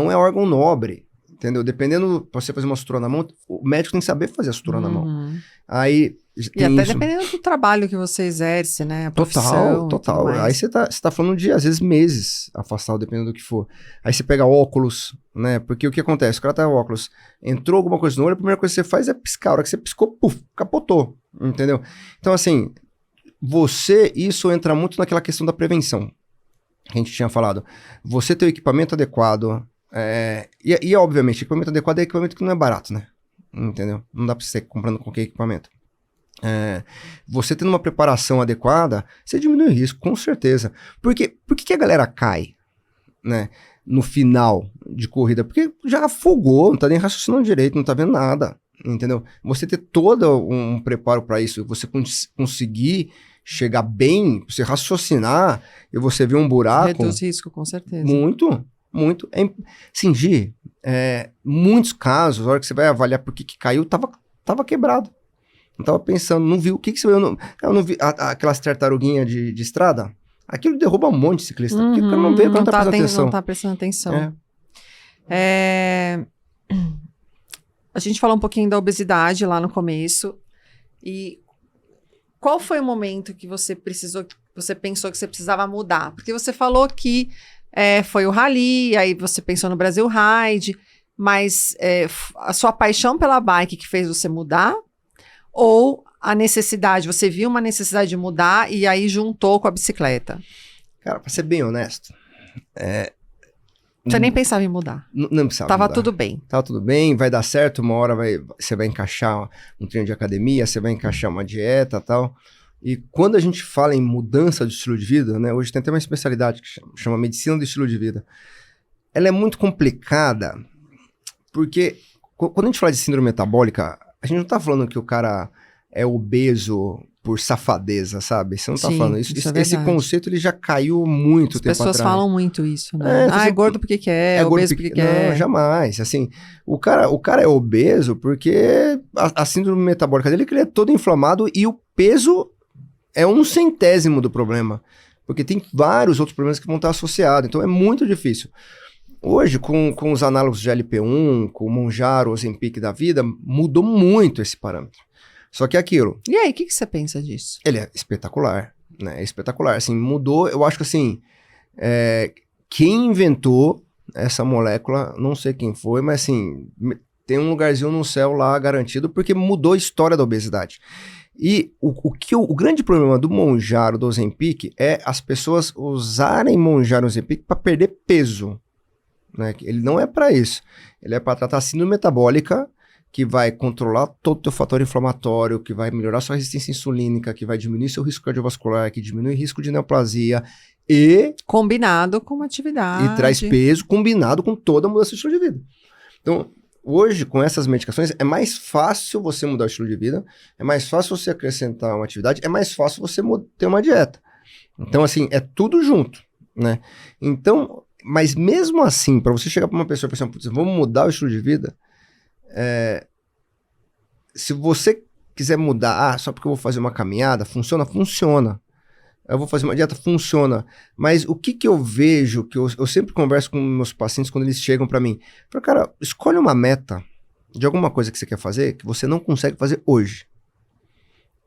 é órgão nobre. Entendeu? Dependendo, pra você fazer uma sutura na mão, o médico tem que saber fazer a sutura na mão. Aí e até dependendo do trabalho que você exerce, né? A profissão. Total. Aí você tá falando de, às vezes, meses afastado, dependendo do que for. Aí você pega óculos, né? Porque o que acontece? O cara tá com óculos, entrou alguma coisa no olho, a primeira coisa que você faz é piscar. A hora que você piscou, puf, capotou. Entendeu? Então, assim, isso entra muito naquela questão da prevenção que a gente tinha falado. Você ter o equipamento adequado. E obviamente, equipamento adequado é equipamento que não é barato, né? Entendeu? Não dá pra você ir comprando qualquer equipamento. Você tendo uma preparação adequada, você diminui o risco, com certeza. Por que a galera cai, né? No final de corrida? Porque já afogou, não tá nem raciocinando direito, não tá vendo nada, entendeu? Você ter todo um preparo para isso, você conseguir chegar bem, você raciocinar e você ver um buraco... Reduz risco, com certeza. Muito. Sim, Gi, muitos casos, a hora que você vai avaliar por que caiu, tava quebrado. Não tava pensando, não viu. O que você viu? Eu não vi aquelas tartaruguinhas de estrada. Aquilo derruba um monte de ciclista. Porque o cara não vê, o cara não tá prestando atenção. Não tá prestando atenção. A gente falou um pouquinho da obesidade lá no começo. E qual foi o momento que você pensou que você precisava mudar? Porque você falou que foi o rally, aí você pensou no Brasil Ride, mas a sua paixão pela bike que fez você mudar? Ou a necessidade, você viu uma necessidade de mudar e aí juntou com a bicicleta? Cara, pra ser bem honesto, Você nem pensava em mudar. não precisava Tava mudar. tudo bem. Tava tudo bem, vai dar certo, uma hora você vai encaixar um treino de academia, você vai encaixar uma dieta e tal. E quando a gente fala em mudança de estilo de vida, né, hoje tem até uma especialidade que chama medicina do estilo de vida. Ela é muito complicada, porque quando a gente fala de síndrome metabólica, a gente não tá falando que o cara é obeso por safadeza, sabe? Você não tá Sim, falando isso. isso é Esse verdade. conceito ele já caiu muito As tempo pessoas atrás. falam muito isso, né? É gordo porque quer, gordo obeso porque quer. Não, jamais. Assim, o cara é obeso porque a síndrome metabólica dele é que ele é todo inflamado e o peso é 1/100º do problema. Porque tem vários outros problemas que vão estar associados. Então é muito difícil. Hoje, com os análogos de GLP-1, com o Mounjaro, o Ozempic da vida, mudou muito esse parâmetro. Só que é aquilo, E aí, o que você pensa disso? ele é espetacular, né? É espetacular. Assim, mudou, eu acho que assim, quem inventou essa molécula, não sei quem foi, mas assim, tem um lugarzinho no céu lá garantido, porque mudou a história da obesidade. E o grande problema do Mounjaro, do Ozempic, é as pessoas usarem Mounjaro e Ozempic para perder peso. Né? Ele não é para isso. Ele é para tratar a síndrome metabólica, que vai controlar todo o teu fator inflamatório, que vai melhorar sua resistência insulínica, que vai diminuir seu risco cardiovascular, que diminui o risco de neoplasia e Combinado com uma atividade. e traz peso combinado com toda a mudança de estilo de vida. Então, hoje, com essas medicações, é mais fácil você mudar o estilo de vida, é mais fácil você acrescentar uma atividade, é mais fácil você ter uma dieta. Então, assim, é tudo junto, né? Então, mas mesmo assim, para você chegar para uma pessoa e pensar, putz, vamos mudar o estilo de vida, se você quiser mudar, só porque eu vou fazer uma caminhada, funciona? Funciona. Eu vou fazer uma dieta, funciona. Mas o que eu vejo, que eu sempre converso com meus pacientes quando eles chegam para mim, eu falo, cara, escolhe uma meta de alguma coisa que você quer fazer que você não consegue fazer hoje.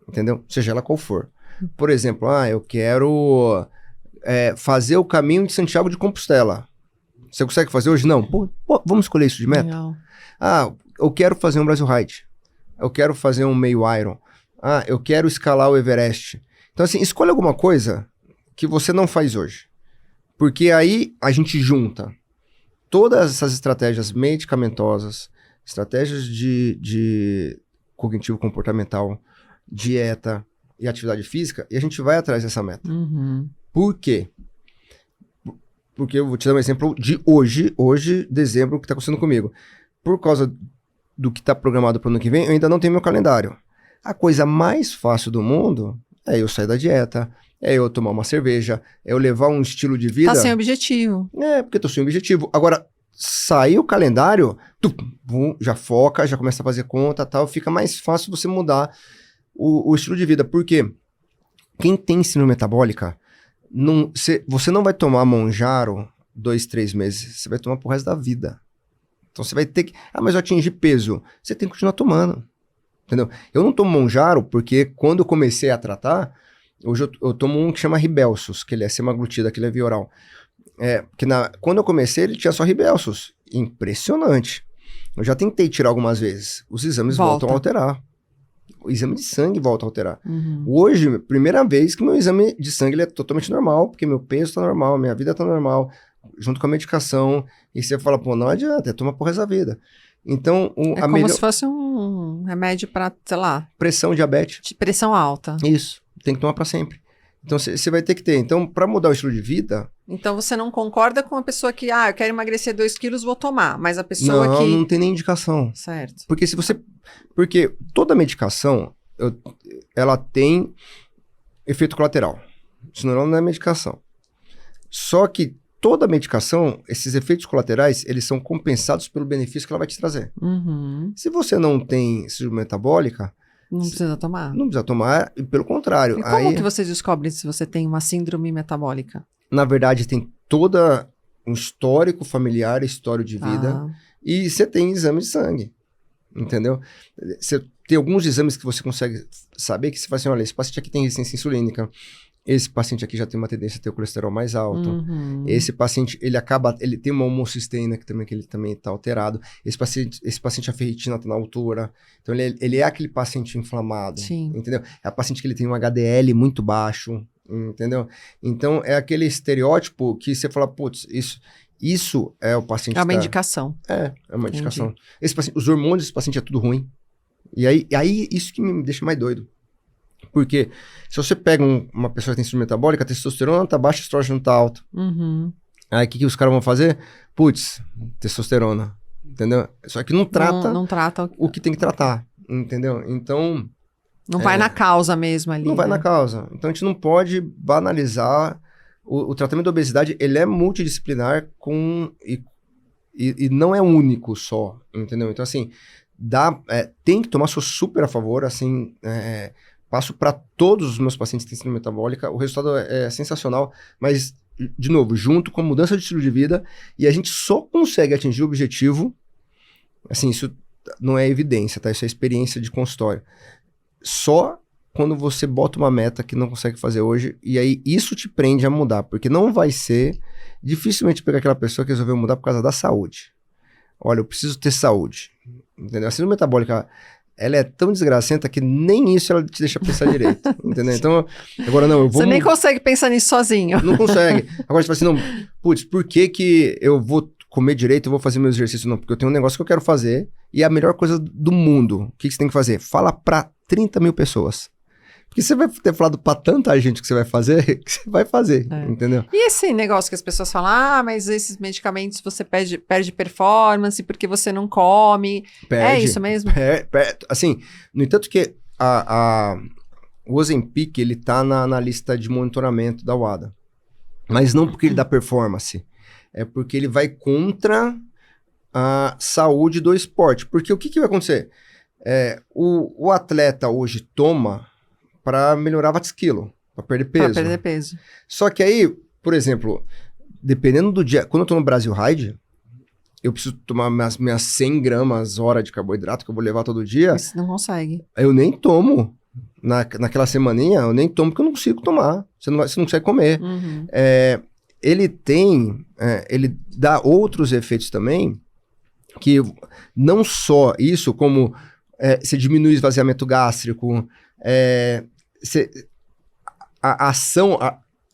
Entendeu? Seja ela qual for. Por exemplo, eu quero fazer o caminho de Santiago de Compostela. Você consegue fazer hoje? Não. Pô, vamos escolher isso de meta? Legal. Eu quero fazer um Brasil Ride. Eu quero fazer um meio Iron. Eu quero escalar o Everest. Então, assim, escolha alguma coisa que você não faz hoje. Porque aí a gente junta todas essas estratégias medicamentosas, estratégias de cognitivo-comportamental, dieta e atividade física, e a gente vai atrás dessa meta. Uhum. Por quê? Porque eu vou te dar um exemplo de hoje, dezembro, que está acontecendo comigo. Por causa do que está programado para o ano que vem, eu ainda não tenho meu calendário. A coisa mais fácil do mundo é eu sair da dieta, é eu tomar uma cerveja, é eu levar um estilo de vida... Tá sem objetivo. Porque eu tô sem objetivo. Agora, sair o calendário, já foca, já começa a fazer conta, tal, fica mais fácil você mudar o estilo de vida. Por quê? Quem tem síndrome metabólica, você não vai tomar Mounjaro 2-3 meses, você vai tomar pro resto da vida. Então você vai ter que... mas eu atingi peso. Você tem que continuar tomando. Entendeu? Eu não tomo Mounjaro porque quando eu comecei a tratar, hoje eu tomo um que chama Ribelsus, que ele é semaglutida, que ele é via oral. Quando eu comecei, ele tinha só Ribelsus. Impressionante. Eu já tentei tirar algumas vezes. Os exames voltam a alterar. O exame de sangue volta a alterar. Uhum. Hoje, primeira vez que meu exame de sangue ele é totalmente normal, porque meu peso tá normal, minha vida tá normal, junto com a medicação, e você fala, não adianta, toma pro resto da vida. Então, como se fosse um remédio para, sei lá... Pressão, diabetes. De pressão alta. Isso, tem que tomar para sempre. Então, você vai ter que ter. Então, para mudar o estilo de vida... Então, você não concorda com a pessoa que, eu quero emagrecer 2 quilos, vou tomar. Mas a pessoa não tem nem indicação. Certo. Porque toda medicação, ela tem efeito colateral. Senão não é medicação. Só que toda medicação, esses efeitos colaterais, eles são compensados pelo benefício que ela vai te trazer. Uhum. Se você não tem síndrome metabólica... Não precisa tomar. Não precisa tomar, e pelo contrário. E como que você descobre se você tem uma síndrome metabólica? Na verdade, tem toda um histórico familiar, história de vida, e você tem exame de sangue, entendeu? Você tem alguns exames que você consegue saber que você fala assim, olha, esse paciente aqui tem resistência insulínica, esse paciente aqui já tem uma tendência a ter o colesterol mais alto. Uhum. Esse paciente, ele tem uma homocisteína que ele também está alterado. Esse paciente a ferritina está na altura. Então, ele é aquele paciente inflamado, Sim. entendeu? É o paciente que ele tem um HDL muito baixo, entendeu? Então, é aquele estereótipo que você fala, putz, isso é o paciente... É uma indicação. É uma indicação. Esse paciente, os hormônios desse paciente é tudo ruim. E aí isso que me deixa mais doido. Porque se você pega uma pessoa que tem síndrome metabólica, a testosterona tá baixa, o estrógeno tá alto. Uhum. Aí o que os caras vão fazer? Putz, testosterona, entendeu? Só que não trata, não trata o que tem que tratar, entendeu? Então... Não vai na causa mesmo ali. Não vai na causa. Então a gente não pode banalizar o tratamento da obesidade, ele é multidisciplinar e não é único só, entendeu? Então assim, tem que tomar, sou super a favor, assim... passo para todos os meus pacientes que têm síndrome metabólica, o resultado é sensacional, mas, de novo, junto com a mudança de estilo de vida, e a gente só consegue atingir o objetivo, assim, isso não é evidência, tá? Isso é experiência de consultório. Só quando você bota uma meta que não consegue fazer hoje, e aí isso te prende a mudar, porque não vai ser dificilmente pegar aquela pessoa que resolveu mudar por causa da saúde. Olha, eu preciso ter saúde, entendeu? A síndrome metabólica... ela é tão desgracenta que nem isso ela te deixa pensar direito, entendeu? Então, agora não, eu vou... Você nem consegue pensar nisso sozinho. Não consegue. Agora você fala assim, não, putz, por que eu vou comer direito, eu vou fazer meu exercício? Não, porque eu tenho um negócio que eu quero fazer e é a melhor coisa do mundo. O que você tem que fazer? Fala pra 30 mil pessoas. Porque você vai ter falado pra tanta gente que você vai fazer, que você vai fazer, entendeu? E esse negócio que as pessoas falam, mas esses medicamentos você perde performance porque você não come. É isso mesmo? Assim, no entanto que o Ozempic, ele tá na lista de monitoramento da WADA. Mas não porque ele dá performance. É porque ele vai contra a saúde do esporte. Porque o que vai acontecer? O atleta hoje toma para melhorar watt-quilo, para perder peso. Para perder peso. Só que aí, por exemplo, dependendo do dia... Quando eu tô no Brasil Ride, eu preciso tomar minhas 100 gramas hora de carboidrato que eu vou levar todo dia. Mas você não consegue. Eu nem tomo. Naquela semaninha, eu nem tomo porque eu não consigo tomar. Você não consegue comer. Uhum. Ele dá outros efeitos também, que não só isso, como você diminui o esvaziamento gástrico, a ação...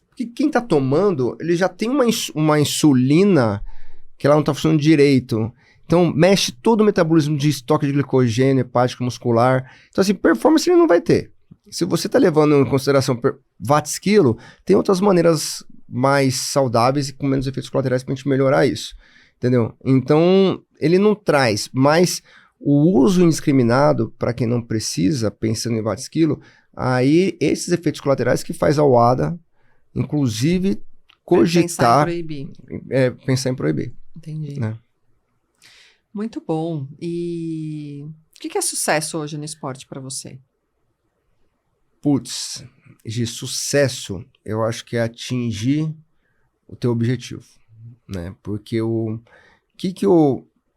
Porque quem tá tomando, ele já tem uma insulina que ela não tá funcionando direito. Então, mexe todo o metabolismo de estoque de glicogênio, hepático, muscular. Então, assim, performance ele não vai ter. Se você tá levando em consideração watts-quilo, tem outras maneiras mais saudáveis e com menos efeitos colaterais pra gente melhorar isso. Entendeu? Então, ele não traz, mas o uso indiscriminado, para quem não precisa, pensando em watts-quilo, aí esses efeitos colaterais que faz a WADA, inclusive, cogitar... Pensar em proibir. Entendi. Né? Muito bom. E o que é sucesso hoje no esporte para você? Putz, de sucesso, eu acho que é atingir o teu objetivo, né? Porque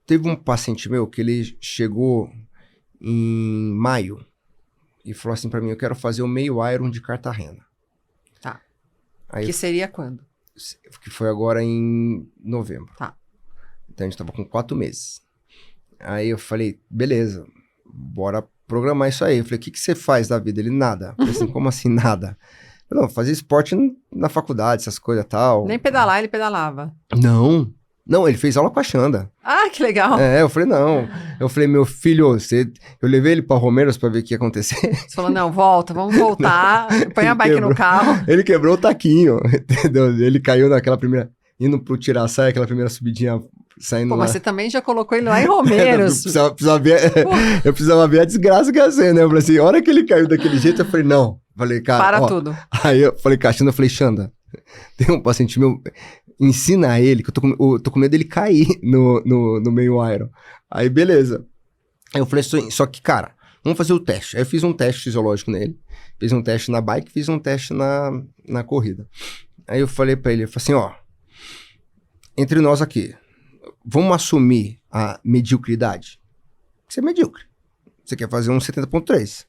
teve um paciente meu que ele chegou em maio e falou assim pra mim, eu quero fazer o meio Iron de Cartagena. Tá. Aí que seria quando? Que foi agora em novembro. Tá. Então a gente tava com 4 meses. Aí eu falei, beleza, bora programar isso aí. Eu falei, o que você faz da vida? Ele, nada. Eu falei assim, como assim nada? Eu falei, não, fazia esporte na faculdade, essas coisas e tal. Nem pedalar, ele pedalava. Não, ele fez aula com a Xanda. Ah, que legal. Eu falei, não. Eu falei, meu filho, eu levei ele pra Romeiros pra ver o que ia acontecer. Você falou, não, volta, vamos voltar. Põe a bike no carro. Ele quebrou o taquinho, entendeu? Ele caiu naquela primeira, indo pro Tiraçaia, aquela primeira subidinha saindo lá. Mas você também já colocou ele lá em Romeiros. Eu precisava ver a desgraça que ia ser, né? Eu falei assim, a hora que ele caiu daquele jeito, eu falei, não. Falei, cara, tudo. Aí eu falei com a Xanda, Xanda, tem um paciente meu, ensina ele, que eu tô com medo dele cair no meio Iron. Aí, beleza. Aí eu falei, só que, cara, vamos fazer o teste. Aí eu fiz um teste fisiológico nele, fiz um teste na bike, fiz um teste na corrida. Aí eu falei pra ele, eu falei assim, ó, entre nós aqui, vamos assumir a mediocridade. Você é medíocre. Você quer fazer um 70.3.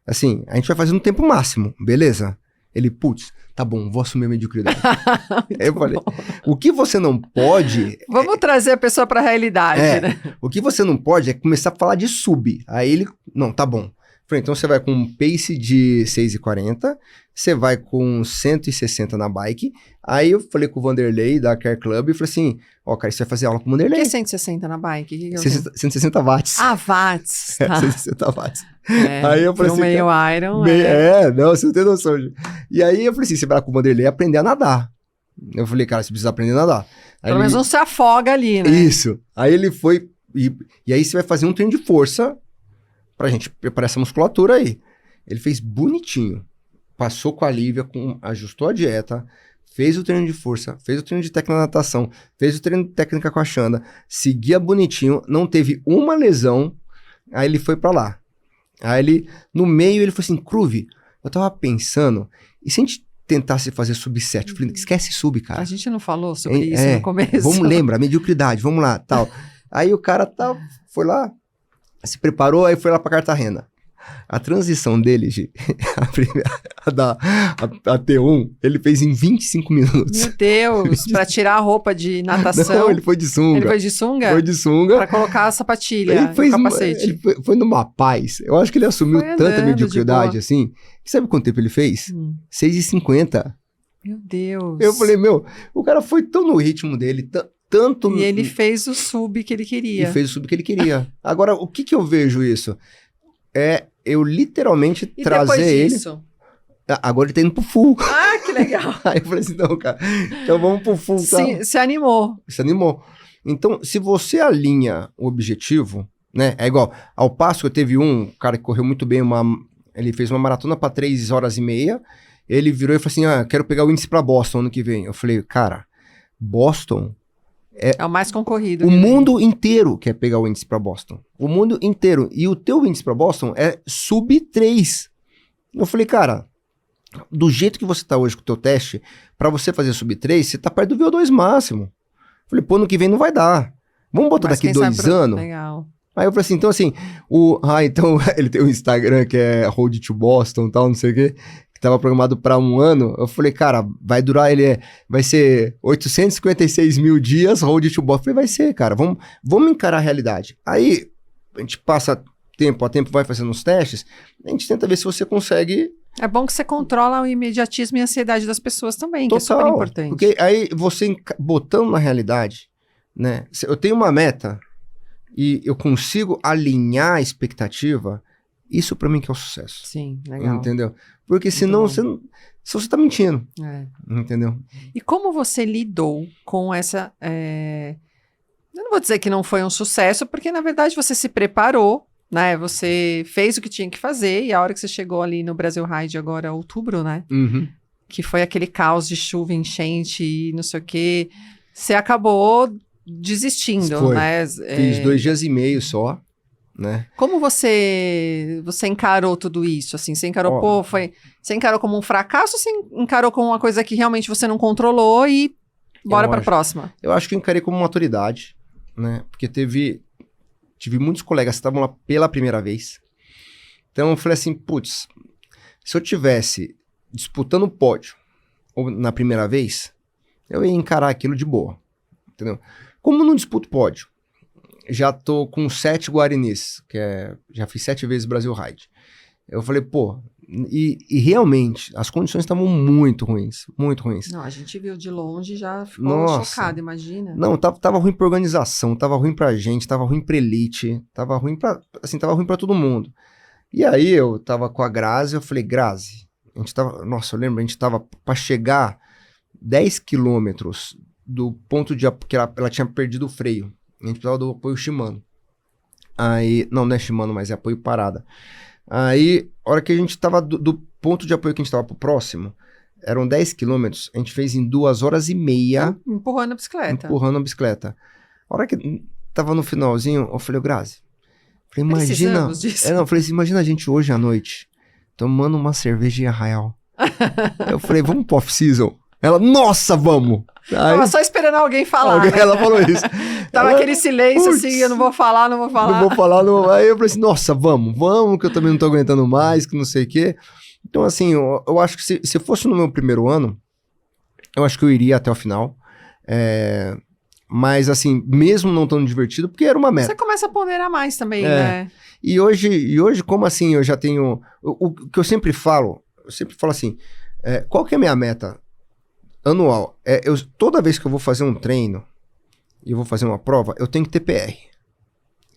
Assim, a gente vai fazer no tempo máximo, beleza? Ele, putz, tá bom, vou assumir a mediocridade. Aí eu falei, o que você não pode... Vamos trazer a pessoa pra realidade, né? O que você não pode é começar a falar de sub. Aí ele, não, tá bom. Falei, então você vai com um pace de 6,40, você vai com 160 na bike. Aí eu falei com o Vanderlei da Care Club e falei assim, ó, cara, você vai fazer aula com o Por Vanderlei. que 160 na bike? Que 160 watts. Ah, watts. Tá. 160 watts. É, Aí eu falei pro assim, meio Iron. não, você não tem noção. Gente. E aí eu falei assim, você vai lá com o Vanderlei aprender a nadar. Eu falei, cara, você precisa aprender a nadar. Aí Pelo menos não se afoga ali, né? Isso. Aí ele foi, e aí você vai fazer um treino de força pra gente preparar essa musculatura aí. Ele fez bonitinho. Passou com a Lívia, ajustou a dieta, fez o treino de força, fez o treino de técnica na natação, fez o treino de técnica com a Xanda, seguia bonitinho, não teve uma lesão, aí ele foi pra lá. Aí ele, no meio, ele falou assim, Cruve, eu tava pensando, e se a gente tentasse fazer sub 7? Eu falei, esquece sub, cara. A gente não falou sobre isso no começo. Vamos lembrar, mediocridade, vamos lá, tal. Aí o cara foi lá, se preparou, aí foi lá pra Cartagena. A transição dele, a T1, ele fez em 25 minutos. Meu Deus, pra tirar a roupa de natação. Não, ele foi de sunga. Ele foi de sunga? Foi de sunga. Pra colocar a sapatilha, ele fez o capacete. Ele foi numa paz. Eu acho que ele assumiu tanta mediocridade, assim. Sabe quanto tempo ele fez? 6,50. Meu Deus. Eu falei, o cara foi tão no ritmo dele, tanto... E ele fez o sub que ele queria. E fez o sub que ele queria. Agora, o que eu vejo isso? Eu literalmente trazer ele... Disso? Agora ele tá indo pro full. Ah, que legal. Aí eu falei assim, não, cara, então vamos pro full. Tá? Se animou. Se animou. Então, se você alinha o objetivo, né, é igual, ao passo que eu teve um cara que correu muito bem, ele fez uma maratona pra 3 horas e meia, ele virou e falou assim, quero pegar o índice pra Boston ano que vem. Eu falei, cara, Boston... É o mais concorrido. O mundo inteiro quer pegar o índice pra Boston. O mundo inteiro. E o teu índice pra Boston é sub 3. Eu falei, cara, do jeito que você tá hoje com o teu teste, pra você fazer sub 3, você tá perto do VO2 máximo. Eu falei, pô, ano que vem não vai dar. Vamos botar daqui 2 anos? Legal. Aí eu falei assim, então assim, então ele tem um Instagram que é Road to Boston e tal, não sei o quê, que tava programado pra 1 ano. Eu falei, cara, vai durar, vai ser 856 mil dias Road to Boston. Eu falei, vai ser, cara, vamos encarar a realidade. Aí a gente passa tempo a tempo, vai fazendo os testes, a gente tenta ver se você consegue... É bom que você controla o imediatismo e a ansiedade das pessoas também, que é super importante. Porque aí você botando na realidade, né, eu tenho uma meta e eu consigo alinhar a expectativa, isso pra mim que é o sucesso. Sim, legal. Entendeu? Porque senão você tá mentindo. Entendeu? E como você lidou com essa... Eu não vou dizer que não foi um sucesso, porque na verdade você se preparou, né? Você fez o que tinha que fazer, e a hora que você chegou ali no Brasil Ride agora, outubro, né? Uhum. Que foi aquele caos de chuva, enchente e não sei o quê, você acabou desistindo, Foi. né? Fiz 2 dias e meio só, né? Como você encarou tudo isso, assim? Você encarou, você encarou como um fracasso ou você encarou como uma coisa que realmente você não controlou e bora pra próxima? Eu acho que eu encarei como maturidade, né? Porque tive muitos colegas que estavam lá pela primeira vez. Então eu falei assim, putz, se eu tivesse disputando o pódio ou na primeira vez, eu ia encarar aquilo de boa, entendeu? Como não disputo pódio, já tô com 7 Guarinis, já fiz 7 vezes Brasil Ride. Eu falei, pô, e realmente, as condições estavam muito ruins, muito ruins. Não, a gente viu de longe e já ficou chocado, imagina. Não, tava ruim pra organização, tava ruim pra gente, tava ruim pra elite, tava ruim pra todo mundo. E aí eu tava com a Grazi, eu falei, Grazi, eu lembro, a gente tava pra chegar 10 quilômetros do ponto de que ela tinha perdido o freio. A gente precisava do apoio Shimano. Aí, não é Shimano, mas é apoio parada. Aí, a hora que a gente tava do ponto de apoio que a gente tava pro próximo, eram 10 quilômetros, a gente fez em 2 horas e meia. Empurrando a bicicleta. A hora que tava no finalzinho, eu falei, Grazi, imagina... disso. Eu falei assim, imagina a gente hoje à noite, tomando uma cerveja em Arraial. Eu falei, vamos pro off-season? Ela, nossa, vamos! Aí, tava só esperando alguém falar. Né? Ela falou isso. Tava aquele silêncio assim, eu não vou falar. Aí eu falei assim, nossa, vamos, que eu também não tô aguentando mais, que não sei o quê. Então, assim, eu acho que se fosse no meu primeiro ano, eu acho que eu iria até o final. Mas, assim, mesmo não tão divertido, porque era uma meta. Você começa a ponderar mais também, né? E hoje, como assim, eu já tenho... O que eu sempre falo assim, qual que é a minha meta anual? Toda vez que eu vou fazer um treino e eu vou fazer uma prova, eu tenho que ter PR.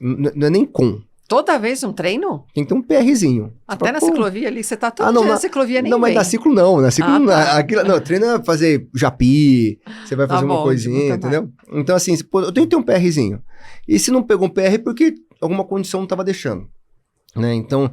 Não é nem com. Toda vez um treino? Tem que ter um PRzinho. Até na ciclovia ali, você tá todo dia na ciclovia, nem não, mas vem. na ciclo não. Na ciclo tá. treino é fazer japi, você vai fazer uma coisinha, entendeu? Então, assim, eu tenho que ter um PRzinho. E se não pegou um PR, porque alguma condição não estava deixando, né? Então,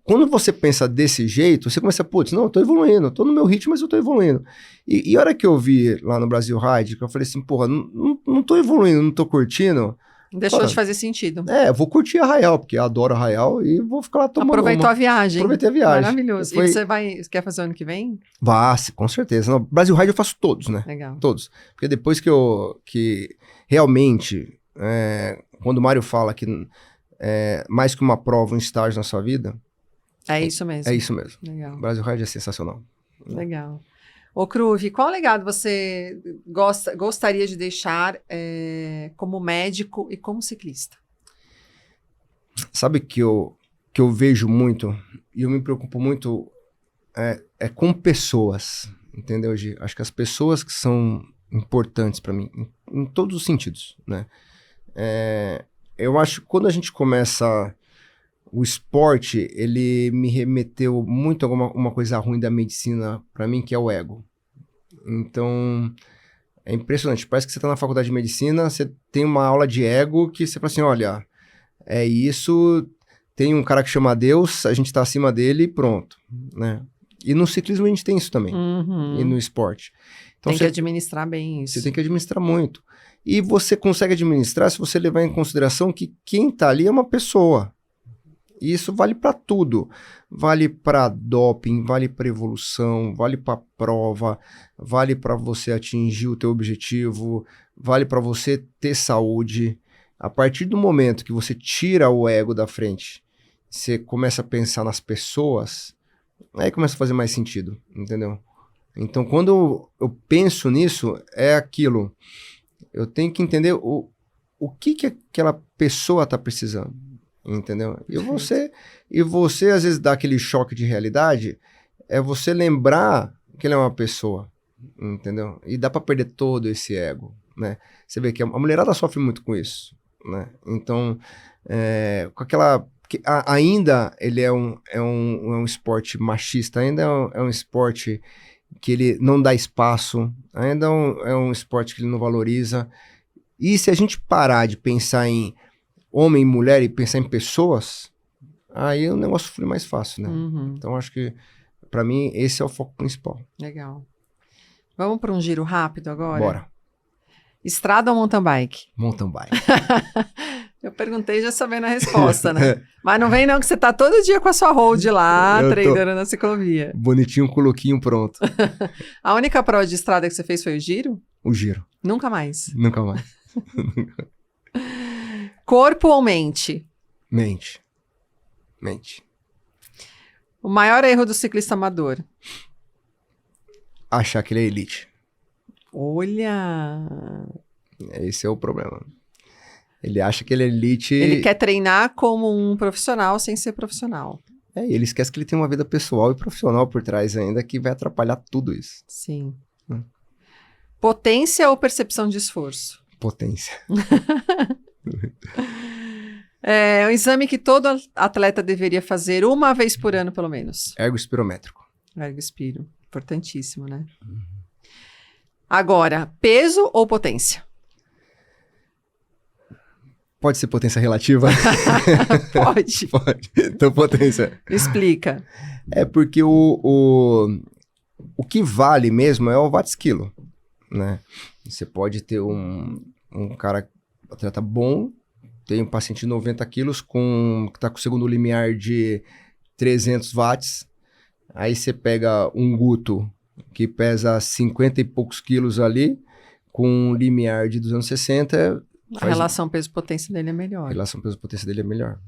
quando você pensa desse jeito, você começa, putz, não, eu tô evoluindo, eu tô no meu ritmo, mas eu tô evoluindo. E a hora que eu vi lá no Brasil Ride, que eu falei assim, porra, não tô evoluindo, não tô curtindo... Deixou de fazer sentido. Eu vou curtir Arraial, porque eu adoro Arraial e vou ficar lá tomando Aproveitou a viagem. Aproveitei a viagem. Maravilhoso. E você quer fazer ano que vem? Com certeza. No Brasil Ride eu faço todos, né? Legal. Todos. Porque depois que realmente, quando o Mário fala que mais que uma prova, um estágio na sua vida... É isso mesmo. É isso mesmo. Legal. O Brasil Ride é sensacional. Legal. Ô, Cruvi, qual legado você gostaria de deixar como médico e como ciclista? Sabe que eu vejo muito, e eu me preocupo muito, com pessoas, entendeu, Gi? Acho que as pessoas que são importantes para mim, em todos os sentidos, né? Eu acho que quando a gente começa... O esporte, ele me remeteu muito a uma coisa ruim da medicina para mim, que é o ego. Então, é impressionante. Parece que você tá na faculdade de medicina, você tem uma aula de ego que você fala assim, olha, é isso, tem um cara que chama Deus, a gente tá acima dele e pronto, né? E no ciclismo a gente tem isso também, e no esporte. Então, tem que administrar bem isso. Você tem que administrar muito. E você consegue administrar se você levar em consideração que quem tá ali é uma pessoa. E isso vale para tudo. Vale para doping, vale para evolução, vale para prova, vale para você atingir o teu objetivo, vale para você ter saúde. A partir do momento que você tira o ego da frente, você começa a pensar nas pessoas, aí começa a fazer mais sentido, entendeu? Então, quando eu penso nisso, é aquilo. Eu tenho que entender o que aquela pessoa está precisando. Entendeu? E você às vezes dá aquele choque de realidade, é você lembrar que ele é uma pessoa, entendeu? E dá pra perder todo esse ego, né? Você vê que a mulherada sofre muito com isso, né? Então, com aquela... ainda ele é um esporte machista, ainda é um esporte que ele não dá espaço, ainda é um esporte que ele não valoriza. E se a gente parar de pensar em homem e mulher e pensar em pessoas, aí o negócio flui mais fácil, né? Então, acho que, pra mim, esse é o foco principal. Legal. Vamos para um giro rápido agora? Bora. Estrada ou mountain bike? Mountain bike. Eu perguntei já sabendo a resposta, né? Mas não vem não, que você tá todo dia com a sua road lá, treinando na ciclovia. Bonitinho, com o lookinho pronto. A única prova de estrada que você fez foi o giro? O giro. Nunca mais? Nunca mais. Corpo ou mente? Mente. O maior erro do ciclista amador? Achar que ele é elite. Olha! Esse é o problema. Ele acha que ele é elite... Ele quer treinar como um profissional sem ser profissional. E ele esquece que ele tem uma vida pessoal e profissional por trás ainda, que vai atrapalhar tudo isso. Sim. Potência ou percepção de esforço? Potência. Um exame que todo atleta deveria fazer uma vez por ano, pelo menos. Ergo espirométrico. Ergo espiro. Importantíssimo, né? Agora, peso ou potência? Pode ser potência relativa? Pode. Pode. Então, potência. Explica. É porque o que vale mesmo é o watts-quilo, né? Você pode ter um atleta bom, tem um paciente de 90 quilos que está com o segundo limiar de 300 watts, aí você pega um Guto que pesa 50 e poucos quilos ali, com um limiar de 260... A relação peso-potência dele é melhor. A relação peso-potência dele é melhor.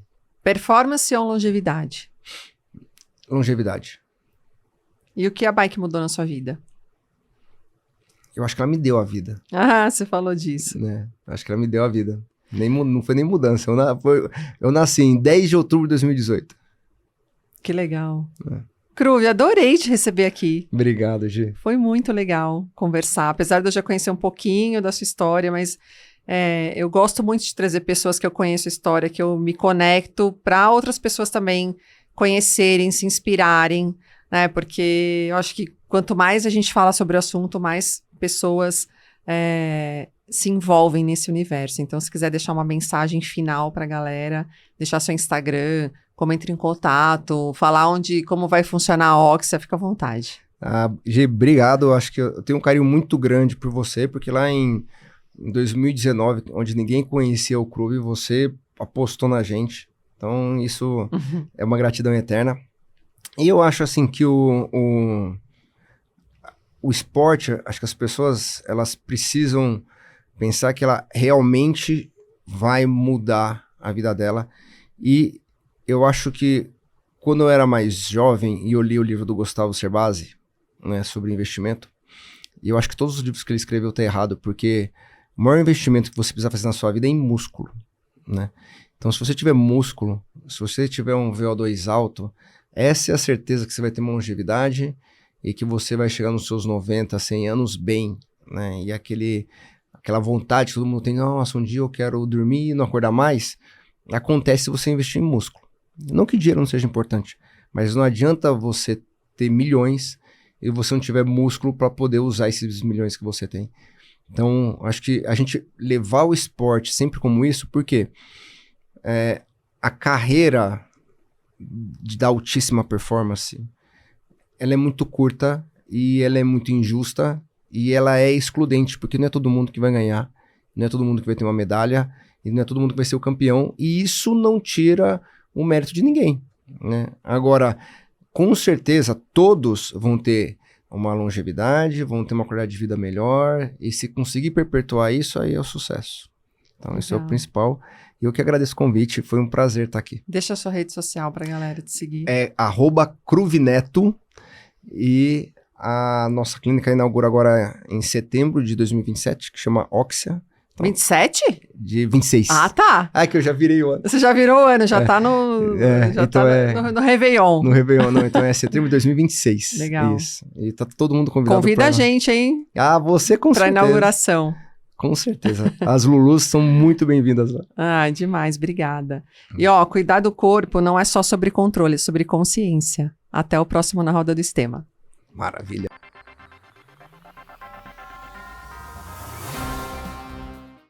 Performance ou longevidade? Longevidade. E o que a bike mudou na sua vida? Eu acho que ela me deu a vida, Ah, você falou disso. né? Acho que ela me deu a vida. Não foi nem mudança. Eu nasci em 10 de outubro de 2018. Que legal. Cruve, adorei te receber aqui. Obrigado, Gi. Foi muito legal conversar, apesar de eu já conhecer um pouquinho da sua história, mas eu gosto muito de trazer pessoas que eu conheço a história, que eu me conecto para outras pessoas também conhecerem, se inspirarem, né? Porque eu acho que quanto mais a gente fala sobre o assunto, mais pessoas se envolvem nesse universo. Então, se quiser deixar uma mensagem final para a galera, deixar seu Instagram, como entra em contato, falar como vai funcionar a Oxia, fica à vontade. Gi, obrigado. Acho que eu tenho um carinho muito grande por você, porque lá em 2019, onde ninguém conhecia o Cruve, você apostou na gente. Então, isso é uma gratidão eterna. E eu acho, assim, que o esporte, acho que as pessoas, elas precisam pensar que ela realmente vai mudar a vida dela. E eu acho que quando eu era mais jovem e eu li o livro do Gustavo Cerbasi, né, sobre investimento, e eu acho que todos os livros que ele escreveu tá errado, porque o maior investimento que você precisa fazer na sua vida é em músculo, né? Então, se você tiver músculo, se você tiver um VO2 alto, essa é a certeza que você vai ter uma longevidade e que você vai chegar nos seus 90, 100 anos bem, né? E aquela vontade que todo mundo tem, nossa, um dia eu quero dormir e não acordar mais, acontece se você investir em músculo. Não que dinheiro não seja importante, mas não adianta você ter milhões e você não tiver músculo para poder usar esses milhões que você tem. Então, acho que a gente levar o esporte sempre como isso, porque a carreira da altíssima performance, ela é muito curta e ela é muito injusta e ela é excludente, porque não é todo mundo que vai ganhar, não é todo mundo que vai ter uma medalha e não é todo mundo que vai ser o campeão, e isso não tira o mérito de ninguém, né? Agora, com certeza, todos vão ter uma longevidade, vão ter uma qualidade de vida melhor, e se conseguir perpetuar isso, aí é o sucesso. Então, isso é o principal. E eu que agradeço o convite, foi um prazer estar aqui. Deixa a sua rede social pra galera te seguir. É @cruvineto, e a nossa clínica inaugura agora em setembro de 2027, que chama Oxia. 27? De 26. Ah, tá. Ah, que eu já virei o ano. Você já virou o ano, já tá no... já então tá no Réveillon. No Réveillon, não. Então é setembro de 2026. Legal. Isso. E tá todo mundo convidado. Convida a gente, hein? Ah, você com certeza. Pra inauguração. Com certeza. As Lulus são muito bem-vindas lá. Ah, demais. Obrigada. E ó, cuidar do corpo não é só sobre controle, é sobre consciência. Até o próximo Na Roda do Estema. Maravilha.